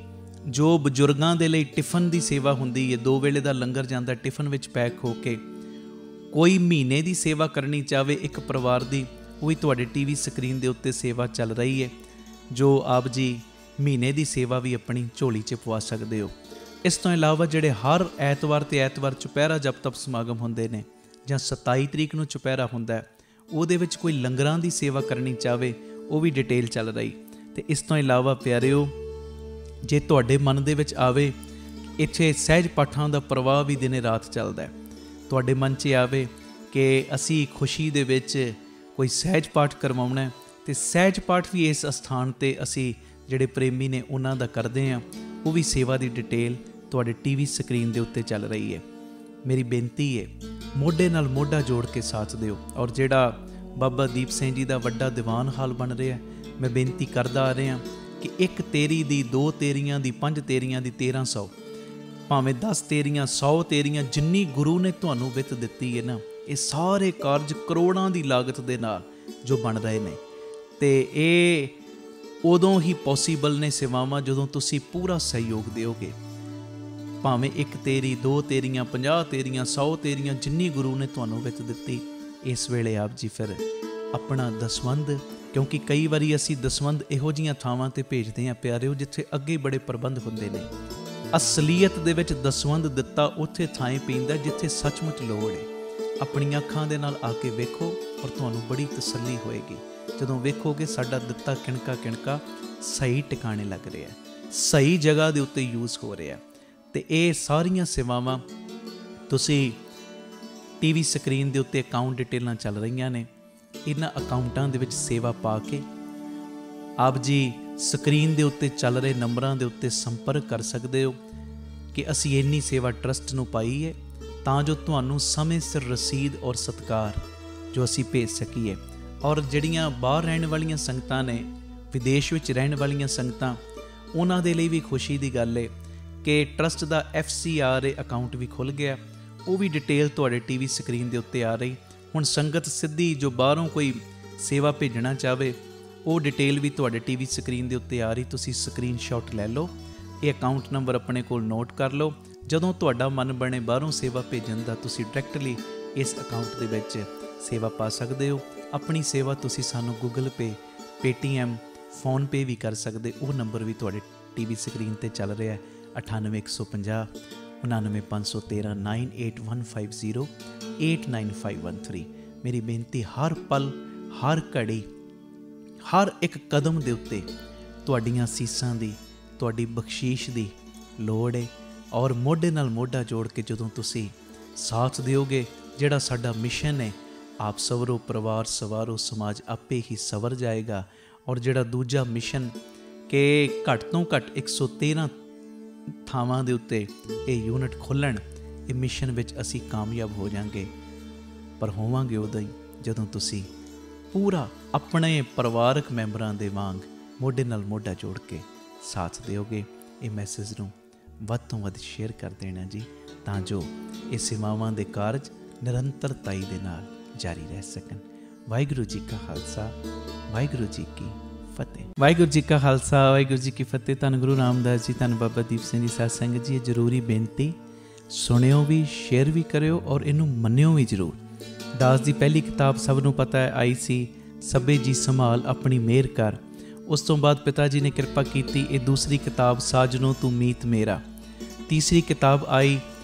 ਜੋ ਬਜ਼ੁਰਗਾਂ ਦੇ ਲਈ ਟਿਫਨ ਦੀ ਸੇਵਾ ਹੁੰਦੀ ਹੈ, 2 ਵੇਲੇ ਦਾ ਲੰਗਰ ਜਾਂਦਾ ਟਿਫਨ ਵਿੱਚ ਪੈਕ ਹੋ ਕੇ, ਕੋਈ ਮਹੀਨੇ ਦੀ ਸੇਵਾ ਕਰਨੀ ਚਾਹਵੇ ਇੱਕ ਪਰਿਵਾਰ ਦੀ, ਉਹ ਵੀ ਤੁਹਾਡੇ TV ਸਕਰੀਨ ਦੇ ਉੱਤੇ ਸੇਵਾ ਚੱਲ ਰਹੀ ਹੈ। ਜੋ ਆਪ ਜੀ ਮਹੀਨੇ ਦੀ ਸੇਵਾ ਵੀ ਆਪਣੀ ਝੋਲੀ 'ਚ ਪਵਾ ਸਕਦੇ ਹੋ। ਇਸ ਤੋਂ ਇਲਾਵਾ ਜਿਹੜੇ ਹਰ ਐਤਵਾਰ ਤੇ ਐਤਵਾਰ ਚੁਪਹਿਰਾ ਜਪ ਤਪ ਸਮਾਗਮ ਹੁੰਦੇ ਨੇ, ਜਾਂ 27 ਤਰੀਕ ਨੂੰ ਚੁਪਹਿਰਾ ਹੁੰਦਾ, ਉਹਦੇ ਵਿੱਚ ਕੋਈ ਲੰਗਰਾਂ ਦੀ ਸੇਵਾ ਕਰਨੀ ਚਾਹਵੇ, ਉਹ ਵੀ ਡਿਟੇਲ ਚੱਲ ਰਹੀ। ਤੇ ਇਸ ਤੋਂ ਇਲਾਵਾ ਪਿਆਰਿਓ, ਜੇ ਤੁਹਾਡੇ ਮਨ ਦੇ ਵਿੱਚ ਆਵੇ ਇੱਥੇ ਸਹਿਜ ਪਾਠਾਂ ਦਾ ਪ੍ਰਵਾਹ ਵੀ ਦਿਨੇ ਰਾਤ ਚੱਲਦਾ, ਤੁਹਾਡੇ ਮਨ 'ਚ ਆਵੇ ਕਿ ਅਸੀਂ ਖੁਸ਼ੀ ਦੇ ਵਿੱਚ ਕੋਈ ਸਹਿਜ ਪਾਠ ਕਰਵਾਉਣਾ, ਤੇ ਸਹਿਜ ਪਾਠ ਵੀ ਇਸ ਅਸਥਾਨ 'ਤੇ ਅਸੀਂ ਜਿਹੜੇ ਪ੍ਰੇਮੀ ਨੇ ਉਹਨਾਂ ਦਾ ਕਰਦੇ ਹਾਂ, ਉਹ ਵੀ ਸੇਵਾ ਦੀ ਡਿਟੇਲ ਤੁਹਾਡੇ TV ਸਕਰੀਨ ਦੇ ਉੱਤੇ ਚੱਲ ਰਹੀ ਹੈ। ਮੇਰੀ ਬੇਨਤੀ ਹੈ, ਮੋਢੇ ਨਾਲ ਮੋਢਾ ਜੋੜ ਕੇ ਸਾਥ ਦਿਓ। ਔਰ ਜਿਹੜਾ ਬਾਬਾ ਦੀਪ ਸਿੰਘ ਜੀ ਦਾ ਵੱਡਾ ਦੀਵਾਨ ਹਾਲ ਬਣ ਰਿਹਾ, ਮੈਂ ਬੇਨਤੀ ਕਰਦਾ ਆ ਰਿਹਾ ਕਿ 1 ਤੇਰੀ ਦੀ, 2 ਤੇਰੀਆਂ ਦੀ, 5 ਤੇਰੀਆਂ ਦੀ 1300, ਭਾਵੇਂ 10 ਤੇਰੀਆਂ, 100 ਤੇਰੀਆਂ, ਜਿੰਨੀ ਗੁਰੂ ਨੇ ਤੁਹਾਨੂੰ ਵਿੱਤ ਦਿੱਤੀ ਹੈ ਨਾ, ਇਹ ਸਾਰੇ ਕਾਰਜ ਕਰੋੜਾਂ ਦੀ ਲਾਗਤ ਦੇ ਨਾਲ ਜੋ ਬਣ ਰਹੇ ਨੇ, ਤੇ ਇਹ ਉਦੋਂ ਹੀ ਪੋਸੀਬਲ ਨੇ ਸੇਵਾਵਾਂ ਜਦੋਂ ਤੁਸੀਂ ਪੂਰਾ ਸਹਿਯੋਗ ਦਿਓਗੇ। ਭਾਵੇਂ 1 ਤੇਰੀ, 2 ਤੇਰੀਆਂ, 50 ਤੇਰੀਆਂ, 100 ਤੇਰੀਆਂ, ਜਿੰਨੀ ਗੁਰੂ ਨੇ ਤੁਹਾਨੂੰ ਵਿੱਤ ਦਿੱਤੀ, ਇਸ ਵੇਲੇ ਆਪ ਜੀ ਫਿਰ ਆਪਣਾ ਦਸਵੰਧ, ਕਿਉਂਕਿ ਕਈ ਵਾਰੀ ਅਸੀਂ ਦਸਵੰਧ ਇਹੋ ਜਿਹੀਆਂ ਥਾਵਾਂ 'ਤੇ ਭੇਜਦੇ ਹਾਂ ਪਿਆਰਿਓ ਜਿੱਥੇ ਅੱਗੇ ਬੜੇ ਪ੍ਰਬੰਧ ਹੁੰਦੇ ਨੇ। ਅਸਲੀਅਤ ਦੇ ਵਿੱਚ ਦਸਵੰਧ ਦਿੱਤਾ ਉੱਥੇ ਥਾਂ ਪੈਂਦਾ ਜਿੱਥੇ ਸੱਚਮੁੱਚ ਲੋੜ ਹੈ। ਆਪਣੀਆਂ ਅੱਖਾਂ ਦੇ ਨਾਲ ਆ ਕੇ ਵੇਖੋ ਔਰ ਤੁਹਾਨੂੰ ਬੜੀ ਤਸੱਲੀ ਹੋਏਗੀ ਜਦੋਂ ਵੇਖੋਗੇ ਸਾਡਾ ਦਿੱਤਾ ਕਿਣਕਾ ਕਿਣਕਾ ਸਹੀ ਟਿਕਾਣੇ ਲੱਗ ਰਿਹਾ, ਸਹੀ ਜਗ੍ਹਾ ਦੇ ਉੱਤੇ ਯੂਜ਼ ਹੋ ਰਿਹਾ। ਤੇ ਇਹ ਸਾਰੀਆਂ ਸੇਵਾਵਾਂ ਤੁਸੀਂ TV ਸਕਰੀਨ ਦੇ ਉੱਤੇ ਅਕਾਊਂਟ ਡਿਟੇਲਾਂ ਚੱਲ ਰਹੀਆਂ ਨੇ, ਇਹਨਾਂ ਅਕਾਊਂਟਾਂ ਦੇ ਵਿੱਚ ਸੇਵਾ ਪਾ ਕੇ ਆਪ ਜੀ ਸਕਰੀਨ ਦੇ ਉੱਤੇ ਚੱਲ ਰਹੇ ਨੰਬਰਾਂ ਦੇ ਉੱਤੇ ਸੰਪਰਕ ਕਰ ਸਕਦੇ ਹੋ ਕਿ ਅਸੀਂ ਇੰਨੀ ਸੇਵਾ ਟਰਸਟ ਨੂੰ ਪਾਈ ਹੈ, ਤਾਂ ਜੋ ਤੁਹਾਨੂੰ ਸਮੇਂ ਸਿਰ ਰਸੀਦ ਔਰ ਸਤਿਕਾਰ ਜੋ ਅਸੀਂ ਭੇਜ ਸਕੀਏ। ਔਰ ਜਿਹੜੀਆਂ ਬਾਹਰ ਰਹਿਣ ਵਾਲੀਆਂ ਸੰਗਤਾਂ ਨੇ, ਵਿਦੇਸ਼ ਵਿੱਚ ਰਹਿਣ ਵਾਲੀਆਂ ਸੰਗਤਾਂ, ਉਹਨਾਂ ਦੇ ਲਈ ਵੀ ਖੁਸ਼ੀ ਦੀ ਗੱਲ ਹੈ ਕਿ ਟਰਸਟ ਦਾ FCRA ਅਕਾਊਂਟ ਵੀ ਖੁੱਲ੍ਹ ਗਿਆ, ਉਹ ਵੀ ਡਿਟੇਲ ਤੁਹਾਡੇ TV ਸਕਰੀਨ ਦੇ ਉੱਤੇ ਆ ਰਹੀ। ਹੁਣ ਸੰਗਤ ਸਿੱਧੀ ਜੋ ਬਾਹਰੋਂ ਕੋਈ ਸੇਵਾ ਭੇਜਣਾ ਚਾਹਵੇ, ਉਹ ਡਿਟੇਲ ਵੀ ਤੁਹਾਡੇ TV ਸਕਰੀਨ ਦੇ ਉੱਤੇ ਆ ਰਹੀ, ਤੁਸੀਂ ਸਕਰੀਨਸ਼ਾਟ ਲੈ ਲਓ, ਇਹ ਅਕਾਊਂਟ ਨੰਬਰ ਆਪਣੇ ਕੋਲ ਨੋਟ ਕਰ ਲਓ। ਜਦੋਂ ਤੁਹਾਡਾ ਮਨ ਬਣੇ ਬਾਹਰੋਂ ਸੇਵਾ ਭੇਜਣ ਦਾ, ਤੁਸੀਂ ਡਾਇਰੈਕਟਲੀ ਇਸ ਅਕਾਊਂਟ ਦੇ ਵਿੱਚ ਸੇਵਾ ਪਾ ਸਕਦੇ ਹੋ। ਆਪਣੀ ਸੇਵਾ ਤੁਸੀਂ ਸਾਨੂੰ Google Pay, Paytm, PhonePe ਵੀ ਕਰ ਸਕਦੇ, ਉਹ ਨੰਬਰ ਵੀ ਤੁਹਾਡੇ TV ਸਕਰੀਨ 'ਤੇ ਚੱਲ ਰਿਹਾ ਹੈ, 98150 99513 98150 89513। ਮੇਰੀ ਬੇਨਤੀ, ਹਰ ਪਲ, ਹਰ ਘੜੀ, ਹਰ ਇੱਕ ਕਦਮ ਦੇ ਉੱਤੇ ਤੁਹਾਡੀਆਂ ਅਸੀਸਾਂ ਦੀ, ਤੁਹਾਡੀ ਬਖਸ਼ੀਸ਼ ਦੀ ਲੋੜ ਹੈ। ਔਰ ਮੋਢੇ ਨਾਲ ਮੋਢਾ ਜੋੜ ਕੇ ਜਦੋਂ ਤੁਸੀਂ ਸਾਥ ਦਿਓਗੇ, ਜਿਹੜਾ ਸਾਡਾ ਮਿਸ਼ਨ ਹੈ, ਆਪ ਸਵਰੋ ਪਰਿਵਾਰ ਸਵਾਰੋ ਸਮਾਜ ਆਪੇ ਹੀ ਸਵਰ ਜਾਏਗਾ। ਔਰ ਜਿਹੜਾ ਦੂਜਾ ਮਿਸ਼ਨ ਕਿ ਘੱਟ ਤੋਂ ਘੱਟ 113 ਥਾਵਾਂ ਦੇ ਉੱਤੇ ਇਹ ਯੂਨਿਟ ਖੋਲ੍ਹਣ, ਇਹ ਮਿਸ਼ਨ ਵਿੱਚ ਅਸੀਂ ਕਾਮਯਾਬ ਹੋ ਜਾਵਾਂਗੇ। ਪਰ ਹੋਵਾਂਗੇ ਉਦੋਂ ਹੀ ਜਦੋਂ ਤੁਸੀਂ ਪੂਰਾ ਆਪਣੇ ਪਰਿਵਾਰਕ ਮੈਂਬਰਾਂ ਦੇ ਵਾਂਗ ਮੋਢੇ ਨਾਲ ਮੋਢਾ ਜੋੜ ਕੇ ਸਾਥ ਦਿਓਗੇ। ਇਹ ਮੈਸੇਜ ਨੂੰ ਵੱਧ ਤੋਂ ਵੱਧ ਸ਼ੇਅਰ ਕਰ ਦੇਣਾ ਜੀ, ਤਾਂ ਜੋ ਇਹ ਸੇਵਾਵਾਂ ਦੇ ਕਾਰਜ ਨਿਰੰਤਰਤਾਈ ਦੇ ਨਾਲ ਜਾਰੀ ਰਹਿ ਸਕਣ। ਵਾਹਿਗੁਰੂ ਜੀ ਕਾ ਖਾਲਸਾ, ਵਾਹਿਗੁਰੂ ਜੀ ਕੀ ਫਤਿਹ। ਵਾਹਿਗੁਰੂ ਜੀ ਕਾ ਖਾਲਸਾ, ਵਾਹਿਗੁਰੂ ਜੀ ਕੀ ਫਤਿਹ। ਧੰਨ ਗੁਰੂ ਰਾਮਦਾਸ ਜੀ, ਧੰਨ ਬਾਬਾ ਦੀਪ ਸਿੰਘ ਜੀ ਸਾਧ ਸੰਗਤ ਜੀ, ਇਹ ਜ਼ਰੂਰੀ ਬੇਨਤੀ ਸੁਣਿਓ ਵੀ, ਸ਼ੇਅਰ ਵੀ ਕਰਿਓ ਔਰ ਇਹਨੂੰ ਮੰਨਿਓ ਵੀ ਜ਼ਰੂਰ। ਦਾਸ ਦੀ ਪਹਿਲੀ ਕਿਤਾਬ ਸਭ ਨੂੰ ਪਤਾ ਹੈ ਆਈ ਸੀ, ਸਭੇ ਜੀ ਸੰਭਾਲ ਆਪਣੀ ਮਿਹਰ ਕਰ। ਉਸ ਤੋਂ ਬਾਅਦ ਪਿਤਾ ਜੀ ਨੇ ਕਿਰਪਾ ਕੀਤੀ, ਇਹ ਦੂਸਰੀ ਕਿਤਾਬ ਸਾਜਨੋ ਤੂੰ ਮੀਤ ਮੇਰਾ। ਤੀਸਰੀ ਕਿਤਾਬ ਆਈ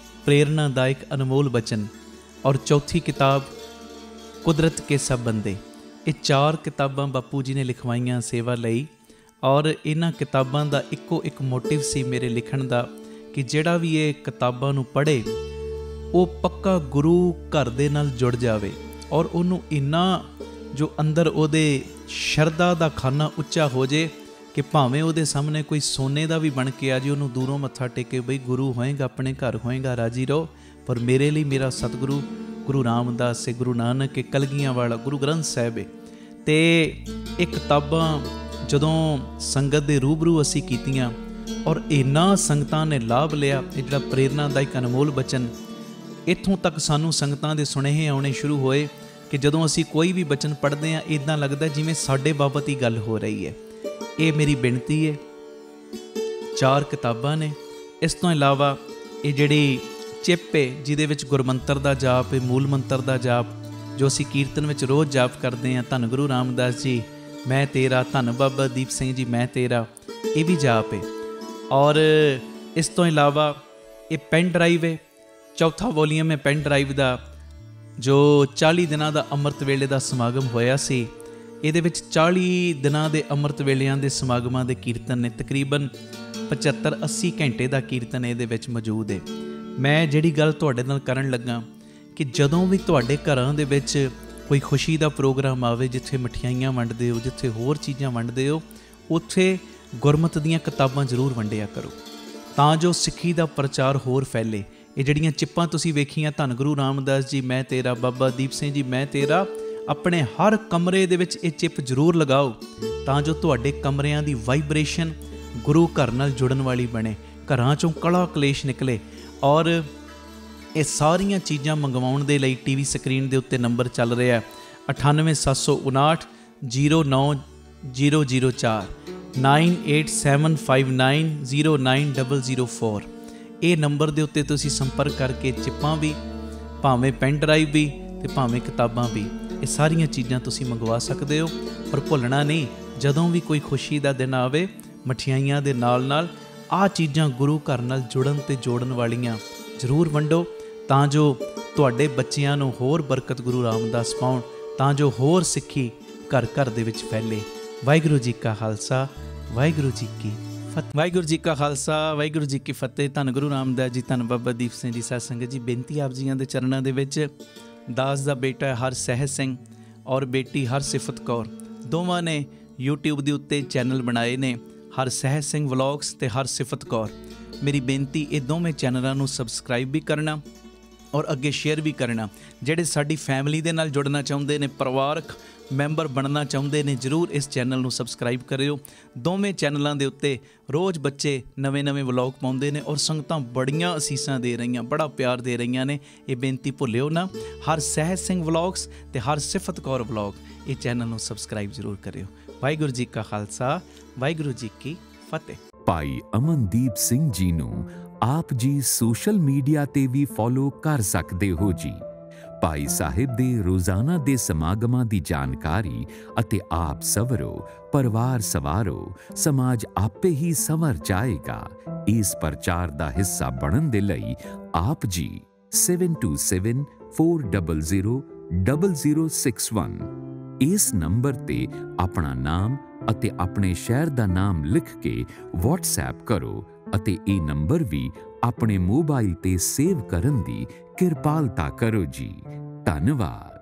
ਪ੍ਰੇਰਨਾਦਾਇਕ ਅਨਮੋਲ ਬਚਨ, ਔਰ ਚੌਥੀ ਕਿਤਾਬ ਕੁਦਰਤ ਕੇ ਸਭ ਬੰਦੇ। ਇਹ 4 ਕਿਤਾਬਾਂ ਬਾਪੂ ਜੀ ਨੇ ਲਿਖਵਾਈਆਂ ਸੇਵਾ ਲਈ। ਔਰ ਇਹਨਾਂ ਕਿਤਾਬਾਂ ਦਾ ਇੱਕੋ ਇੱਕ ਮੋਟਿਵ ਸੀ ਮੇਰੇ ਲਿਖਣ ਦਾ ਕਿ ਜਿਹੜਾ ਵੀ ਇਹ ਕਿਤਾਬਾਂ ਨੂੰ ਪੜ੍ਹੇ ਉਹ ਪੱਕਾ ਗੁਰੂ ਘਰ ਦੇ ਨਾਲ ਜੁੜ ਜਾਵੇ, ਔਰ ਉਹਨੂੰ ਇੰਨਾ ਜੋ ਅੰਦਰ ਉਹਦੇ ਸ਼ਰਧਾ ਦਾ ਖਾਨਾ ਉੱਚਾ ਹੋ ਜੇ ਕਿ ਭਾਵੇਂ ਉਹਦੇ ਸਾਹਮਣੇ ਕੋਈ ਸੋਨੇ ਦਾ ਵੀ ਬਣ ਕੇ ਆ ਜੀ, ਉਹਨੂੰ ਦੂਰੋਂ ਮੱਥਾ ਟੇਕੇ, ਬਈ ਗੁਰੂ ਹੋਏਗਾ, ਆਪਣੇ ਘਰ ਹੋਏਗਾ, ਰਾਜੀ ਰਹੋ। ਪਰ ਮੇਰੇ ਲਈ ਮੇਰਾ ਸਤਿਗੁਰੂ ਗੁਰੂ ਰਾਮਦਾਸ ਹੈ, ਗੁਰੂ ਨਾਨਕ ਹੈ, ਕਲਗੀਆਂ ਵਾਲਾ ਗੁਰੂ ਗ੍ਰੰਥ ਸਾਹਿਬ ਹੈ। ਅਤੇ ਇਹ ਕਿਤਾਬਾਂ ਜਦੋਂ ਸੰਗਤ ਦੇ ਰੂਬਰੂ ਅਸੀਂ ਕੀਤੀਆਂ ਔਰ ਇਹਨਾਂ ਸੰਗਤਾਂ ਨੇ ਲਾਭ ਲਿਆ। ਇਹ ਜਿਹੜਾ ਪ੍ਰੇਰਨਾਦਾਇਕ ਅਨਮੋਲ ਬਚਨ, ਇੱਥੋਂ ਤੱਕ ਸਾਨੂੰ ਸੰਗਤਾਂ ਦੇ ਸੁਨੇਹੇ ਆਉਣੇ ਸ਼ੁਰੂ ਹੋਏ ਕਿ ਜਦੋਂ ਅਸੀਂ ਕੋਈ ਵੀ ਬਚਨ ਪੜ੍ਹਦੇ ਹਾਂ, ਇੱਦਾਂ ਲੱਗਦਾ ਜਿਵੇਂ ਸਾਡੇ ਬਾਬਤ ਹੀ ਗੱਲ ਹੋ ਰਹੀ ਹੈ। ਇਹ ਮੇਰੀ ਬੇਨਤੀ ਹੈ। 4 ਕਿਤਾਬਾਂ ਨੇ। ਇਸ ਤੋਂ ਇਲਾਵਾ ਇਹ ਜਿਹੜੀ ਚਿੱਪ ਹੈ ਜਿਹਦੇ ਵਿੱਚ ਗੁਰਮੰਤਰ ਦਾ ਜਾਪ ਹੈ, ਮੂਲ ਮੰਤਰ ਦਾ ਜਾਪ, ਜੋ ਅਸੀਂ ਕੀਰਤਨ ਵਿੱਚ ਰੋਜ਼ ਜਾਪ ਕਰਦੇ ਹਾਂ, ਧੰਨ ਗੁਰੂ ਰਾਮਦਾਸ ਜੀ ਮੈਂ ਤੇਰਾ, ਧੰਨ ਬਾਬਾ ਦੀਪ ਸਿੰਘ ਜੀ ਮੈਂ ਤੇਰਾ, ਇਹ ਵੀ ਜਾਪ ਹੈ। ਔਰ ਇਸ ਤੋਂ ਇਲਾਵਾ ਇਹ ਪੈਨ ਡਰਾਈਵ ਹੈ, ਚੌਥਾ ਵੋਲੀਅਮ ਹੈ ਪੈਨ ਡਰਾਈਵ ਦਾ, ਜੋ 40 ਦਿਨਾਂ ਦਾ ਅੰਮ੍ਰਿਤ ਵੇਲੇ ਦਾ ਸਮਾਗਮ ਹੋਇਆ ਸੀ। ਇਹਦੇ ਵਿੱਚ 40 ਦਿਨਾਂ ਦੇ ਅੰਮ੍ਰਿਤ ਵੇਲਿਆਂ ਦੇ ਸਮਾਗਮਾਂ ਦੇ ਕੀਰਤਨ ਨੇ, ਤਕਰੀਬਨ 75-80 ਘੰਟੇ ਦਾ ਕੀਰਤਨ ਇਹਦੇ ਵਿੱਚ ਮੌਜੂਦ ਹੈ। ਮੈਂ ਜਿਹੜੀ ਗੱਲ ਤੁਹਾਡੇ ਨਾਲ ਕਰਨ ਲੱਗਾ ਕਿ ਜਦੋਂ ਵੀ ਤੁਹਾਡੇ ਘਰਾਂ ਦੇ ਵਿੱਚ ਕੋਈ ਖੁਸ਼ੀ ਦਾ ਪ੍ਰੋਗਰਾਮ ਆਵੇ, ਜਿੱਥੇ ਮਠਿਆਈਆਂ ਵੰਡਦੇ ਹੋ, ਜਿੱਥੇ ਹੋਰ ਚੀਜ਼ਾਂ ਵੰਡਦੇ ਹੋ, ਉੱਥੇ ਗੁਰਮਤਿ ਦੀਆਂ ਕਿਤਾਬਾਂ ਜ਼ਰੂਰ ਵੰਡਿਆ ਕਰੋ, ਤਾਂ ਜੋ ਸਿੱਖੀ ਦਾ ਪ੍ਰਚਾਰ ਹੋਰ ਫੈਲੇ। ਇਹ ਜਿਹੜੀਆਂ ਚਿੱਪਾਂ ਤੁਸੀਂ ਵੇਖੀਆਂ, ਧੰਨ ਗੁਰੂ ਰਾਮਦਾਸ ਜੀ ਮੈਂ ਤੇਰਾ, ਬਾਬਾ ਦੀਪ ਸਿੰਘ ਜੀ ਮੈਂ ਤੇਰਾ, ਆਪਣੇ ਹਰ ਕਮਰੇ ਦੇ ਵਿੱਚ ਇਹ ਚਿੱਪ ਜ਼ਰੂਰ ਲਗਾਓ, ਤਾਂ ਜੋ ਤੁਹਾਡੇ ਕਮਰਿਆਂ ਦੀ ਵਾਈਬ੍ਰੇਸ਼ਨ ਗੁਰੂ ਘਰ ਨਾਲ ਜੁੜਨ ਵਾਲੀ ਬਣੇ, ਘਰਾਂ 'ਚੋਂ ਕਲਾ ਕਲੇਸ਼ ਨਿਕਲੇ। ਔਰ ਇਹ ਸਾਰੀਆਂ ਚੀਜ਼ਾਂ ਮੰਗਵਾਉਣ ਦੇ ਲਈ ਟੀਵੀ ਸਕਰੀਨ ਦੇ ਉੱਤੇ ਨੰਬਰ ਚੱਲ ਰਿਹਾ 98759 09004 9875909004। ਇਹ ਨੰਬਰ ਦੇ ਉੱਤੇ ਤੁਸੀਂ ਸੰਪਰਕ ਕਰਕੇ ਚਿੱਪਾਂ ਵੀ, ਭਾਵੇਂ ਪੈਨ ਡਰਾਈਵ ਵੀ ਅਤੇ ਭਾਵੇਂ ਕਿਤਾਬਾਂ ਵੀ, ਇਹ ਸਾਰੀਆਂ ਚੀਜ਼ਾਂ ਤੁਸੀਂ ਮੰਗਵਾ ਸਕਦੇ ਹੋ। ਪਰ ਭੁੱਲਣਾ ਨਹੀਂ, ਜਦੋਂ ਵੀ ਕੋਈ ਖੁਸ਼ੀ ਦਾ ਦਿਨ ਆਵੇ, ਮਠਿਆਈਆਂ ਦੇ ਨਾਲ ਨਾਲ ਆਹ ਚੀਜ਼ਾਂ ਗੁਰੂ ਘਰ ਨਾਲ ਜੁੜਨ ਅਤੇ ਜੋੜਨ ਵਾਲੀਆਂ ਜ਼ਰੂਰ ਵੰਡੋ, ਤਾਂ ਜੋ ਤੁਹਾਡੇ ਬੱਚਿਆਂ ਨੂੰ ਹੋਰ ਬਰਕਤ ਗੁਰੂ ਰਾਮਦਾਸ ਪਾਉਣ, ਤਾਂ ਜੋ ਹੋਰ ਸਿੱਖੀ ਘਰ ਘਰ ਦੇ ਵਿੱਚ ਫੈਲੇ। ਵਾਹਿਗੁਰੂ ਜੀ ਕਾ ਖਾਲਸਾ, ਵਾਹਿਗੁਰੂ ਜੀ ਕੀ ਫਤਿਹ। ਵਾਹਿਗੁਰੂ ਜੀ ਕਾ ਖਾਲਸਾ, ਵਾਹਿਗੁਰੂ ਜੀ ਕੀ ਫਤਿਹ। ਧੰਨ ਗੁਰੂ ਰਾਮਦਾਸ ਜੀ, ਧੰਨ ਬਾਬਾ ਦੀਪ ਸਿੰਘ ਜੀ। ਸਾਧ ਸੰਗਤ ਜੀ, ਬੇਨਤੀ ਆਪ ਜੀਆਂ ਦੇ ਚਰਨਾਂ ਦੇ ਵਿੱਚ, ਦਾਸ ਦਾ ਬੇਟਾ ਹਰਸਹਿਜ ਸਿੰਘ ਔਰ ਬੇਟੀ ਹਰਸਿਫਤ ਕੌਰ ਦੋਵਾਂ ਨੇ YouTube ਦੇ ਉੱਤੇ ਚੈਨਲ ਬਣਾਏ ਨੇ, ਹਰਸਹਿਜ ਸਿੰਘ ਵਲੌਗਸ ਅਤੇ ਹਰਸਿਫਤ ਕੌਰ। ਮੇਰੀ ਬੇਨਤੀ, ਇਹ ਦੋਵੇਂ ਚੈਨਲਾਂ ਨੂੰ ਸਬਸਕ੍ਰਾਈਬ ਵੀ ਕਰਨਾ ਔਰ ਅੱਗੇ ਸ਼ੇਅਰ ਵੀ ਕਰਨਾ। ਜਿਹੜੇ ਸਾਡੀ ਫੈਮਿਲੀ ਦੇ ਨਾਲ ਜੁੜਨਾ ਚਾਹੁੰਦੇ ਨੇ, ਪਰਿਵਾਰਕ ਮੈਂਬਰ ਬਣਨਾ ਚਾਹੁੰਦੇ ਨੇ, ਜ਼ਰੂਰ ਇਸ ਚੈਨਲ ਨੂੰ ਸਬਸਕ੍ਰਾਈਬ ਕਰਿਓ। ਦੋਵੇਂ ਚੈਨਲਾਂ ਦੇ ਉੱਤੇ ਰੋਜ਼ ਬੱਚੇ ਨਵੇਂ-ਨਵੇਂ ਵਲੌਗ ਪਾਉਂਦੇ ਨੇ ਔਰ ਸੰਗਤਾਂ ਬੜੀਆਂ ਅਸੀਸਾਂ ਦੇ ਰਹੀਆਂ, ਬੜਾ ਪਿਆਰ ਦੇ ਰਹੀਆਂ ਨੇ। ਇਹ ਬੇਨਤੀ ਭੁੱਲਿਓ ਨਾ, ਹਰਸਹਿਜ ਸਿੰਘ ਵਲੌਗਸ ਅਤੇ ਹਰਸਿਫਤ ਕੌਰ ਵਲੌਗ, ਇਹ ਚੈਨਲ ਨੂੰ ਸਬਸਕ੍ਰਾਈਬ ਜ਼ਰੂਰ ਕਰਿਓ। ਵਾਹਿਗੁਰੂ ਜੀ ਕਾ ਖਾਲਸਾ, ਵਾਹਿਗੁਰੂ ਜੀ ਕੀ ਫਤਿਹ। ਭਾਈ ਅਮਨਦੀਪ ਸਿੰਘ ਜੀ ਨੂੰ ਆਪ ਜੀ ਸੋਸ਼ਲ ਮੀਡੀਆ ਤੇ ਵੀ ਫੋਲੋ ਕਰ ਸਕਦੇ ਹੋ ਜੀ। ਭਾਈ ਸਾਹਿਬ ਦੇ ਰੋਜ਼ਾਨਾ ਦੇ ਸਮਾਗਮਾਂ ਦੀ ਜਾਣਕਾਰੀ ਅਤੇ ਆਪ ਸਵਰੋ, ਪਰਿਵਾਰ ਸਵਾਰੋ, ਸਮਾਜ ਆਪੇ ਹੀ ਸੰਵਰ ਜਾਏਗਾ। ਇਸ ਪ੍ਰਚਾਰ ਦਾ ਹਿੱਸਾ ਬਣਨ ਦੇ ਲਈ ਆਪ ਜੀ 7274000061 ਇਸ ਨੰਬਰ ਤੇ ਆਪਣਾ ਨਾਮ ਅਤੇ ਆਪਣੇ ਸ਼ਹਿਰ ਦਾ ਨਾਮ ਲਿਖ ਕੇ WhatsApp ਕਰੋ ਅਤੇ ਇਹ ਨੰਬਰ ਵੀ ਆਪਣੇ ਮੋਬਾਈਲ ਤੇ ਸੇਵ ਕਰਨ ਦੀ ਕਿਰਪਾਲਤਾ ਕਰੋ ਜੀ। ਧੰਨਵਾਦ।